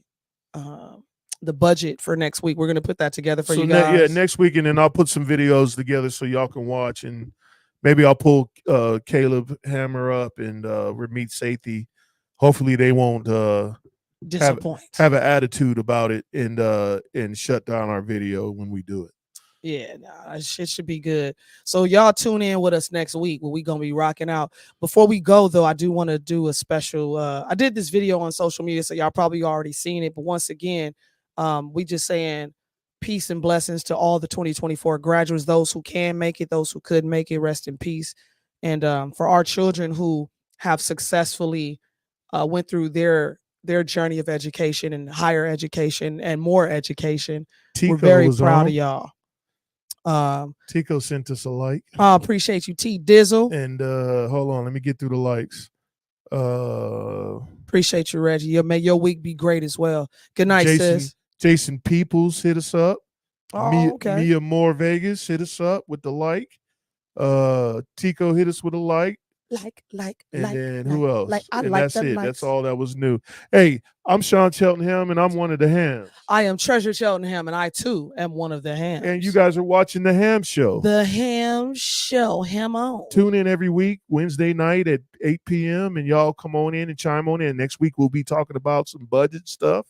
budget for next week. We're gonna put that together for you guys. Next week, and then I'll put some videos together so y'all can watch, and maybe I'll pull Caleb Hammer up and Ramit Sethi. Hopefully they won't disappoint, have an attitude about it and shut down our video when we do it. Yeah, it should be good. So y'all tune in with us next week where we gonna be rocking out. Before we go though, I do want to do a special. I did this video on social media, so y'all probably already seen it. But once again, we just saying peace and blessings to all the 2024 graduates, those who can make it, those who couldn't make it, rest in peace. And for our children who have successfully went through their journey of education and higher education and more education, we're very proud of y'all. Tico sent us a like. I appreciate you, T Dizzle. And hold on, let me get through the likes. Appreciate you, Reggie. May your week be great as well. Good night, sis. Jason Peoples hit us up. Okay. Mia Moore Vegas hit us up with the like. Tico hit us with a like. And then who else? And that's it. Likes. That's all that was new. Hey, I'm Sean Cheltenham, and I'm one of the Hams. I am Treasure Cheltenham, and I too am one of the Hams. And you guys are watching the Ham Show. The Ham Show. Ham on. Tune in every week, Wednesday night at 8 p.m. And y'all come on in and chime on in. Next week we'll be talking about some budget stuff,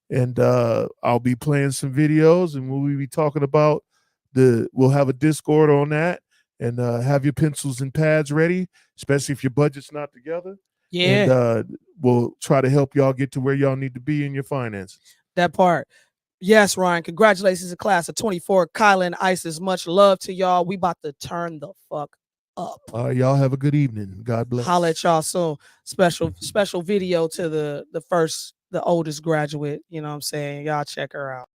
and I'll be playing some videos, and we'll be talking about we'll have a Discord on that. And have your pencils and pads ready, especially if your budget's not together. Yeah. And we'll try to help y'all get to where y'all need to be in your finances. That part. Yes, Ryan. Congratulations to class of 24. Kyla and Isis, much love to y'all. We about to turn the fuck up. Y'all have a good evening. God bless. Holla at y'all soon. Special video to the oldest graduate. You know what I'm saying? Y'all check her out.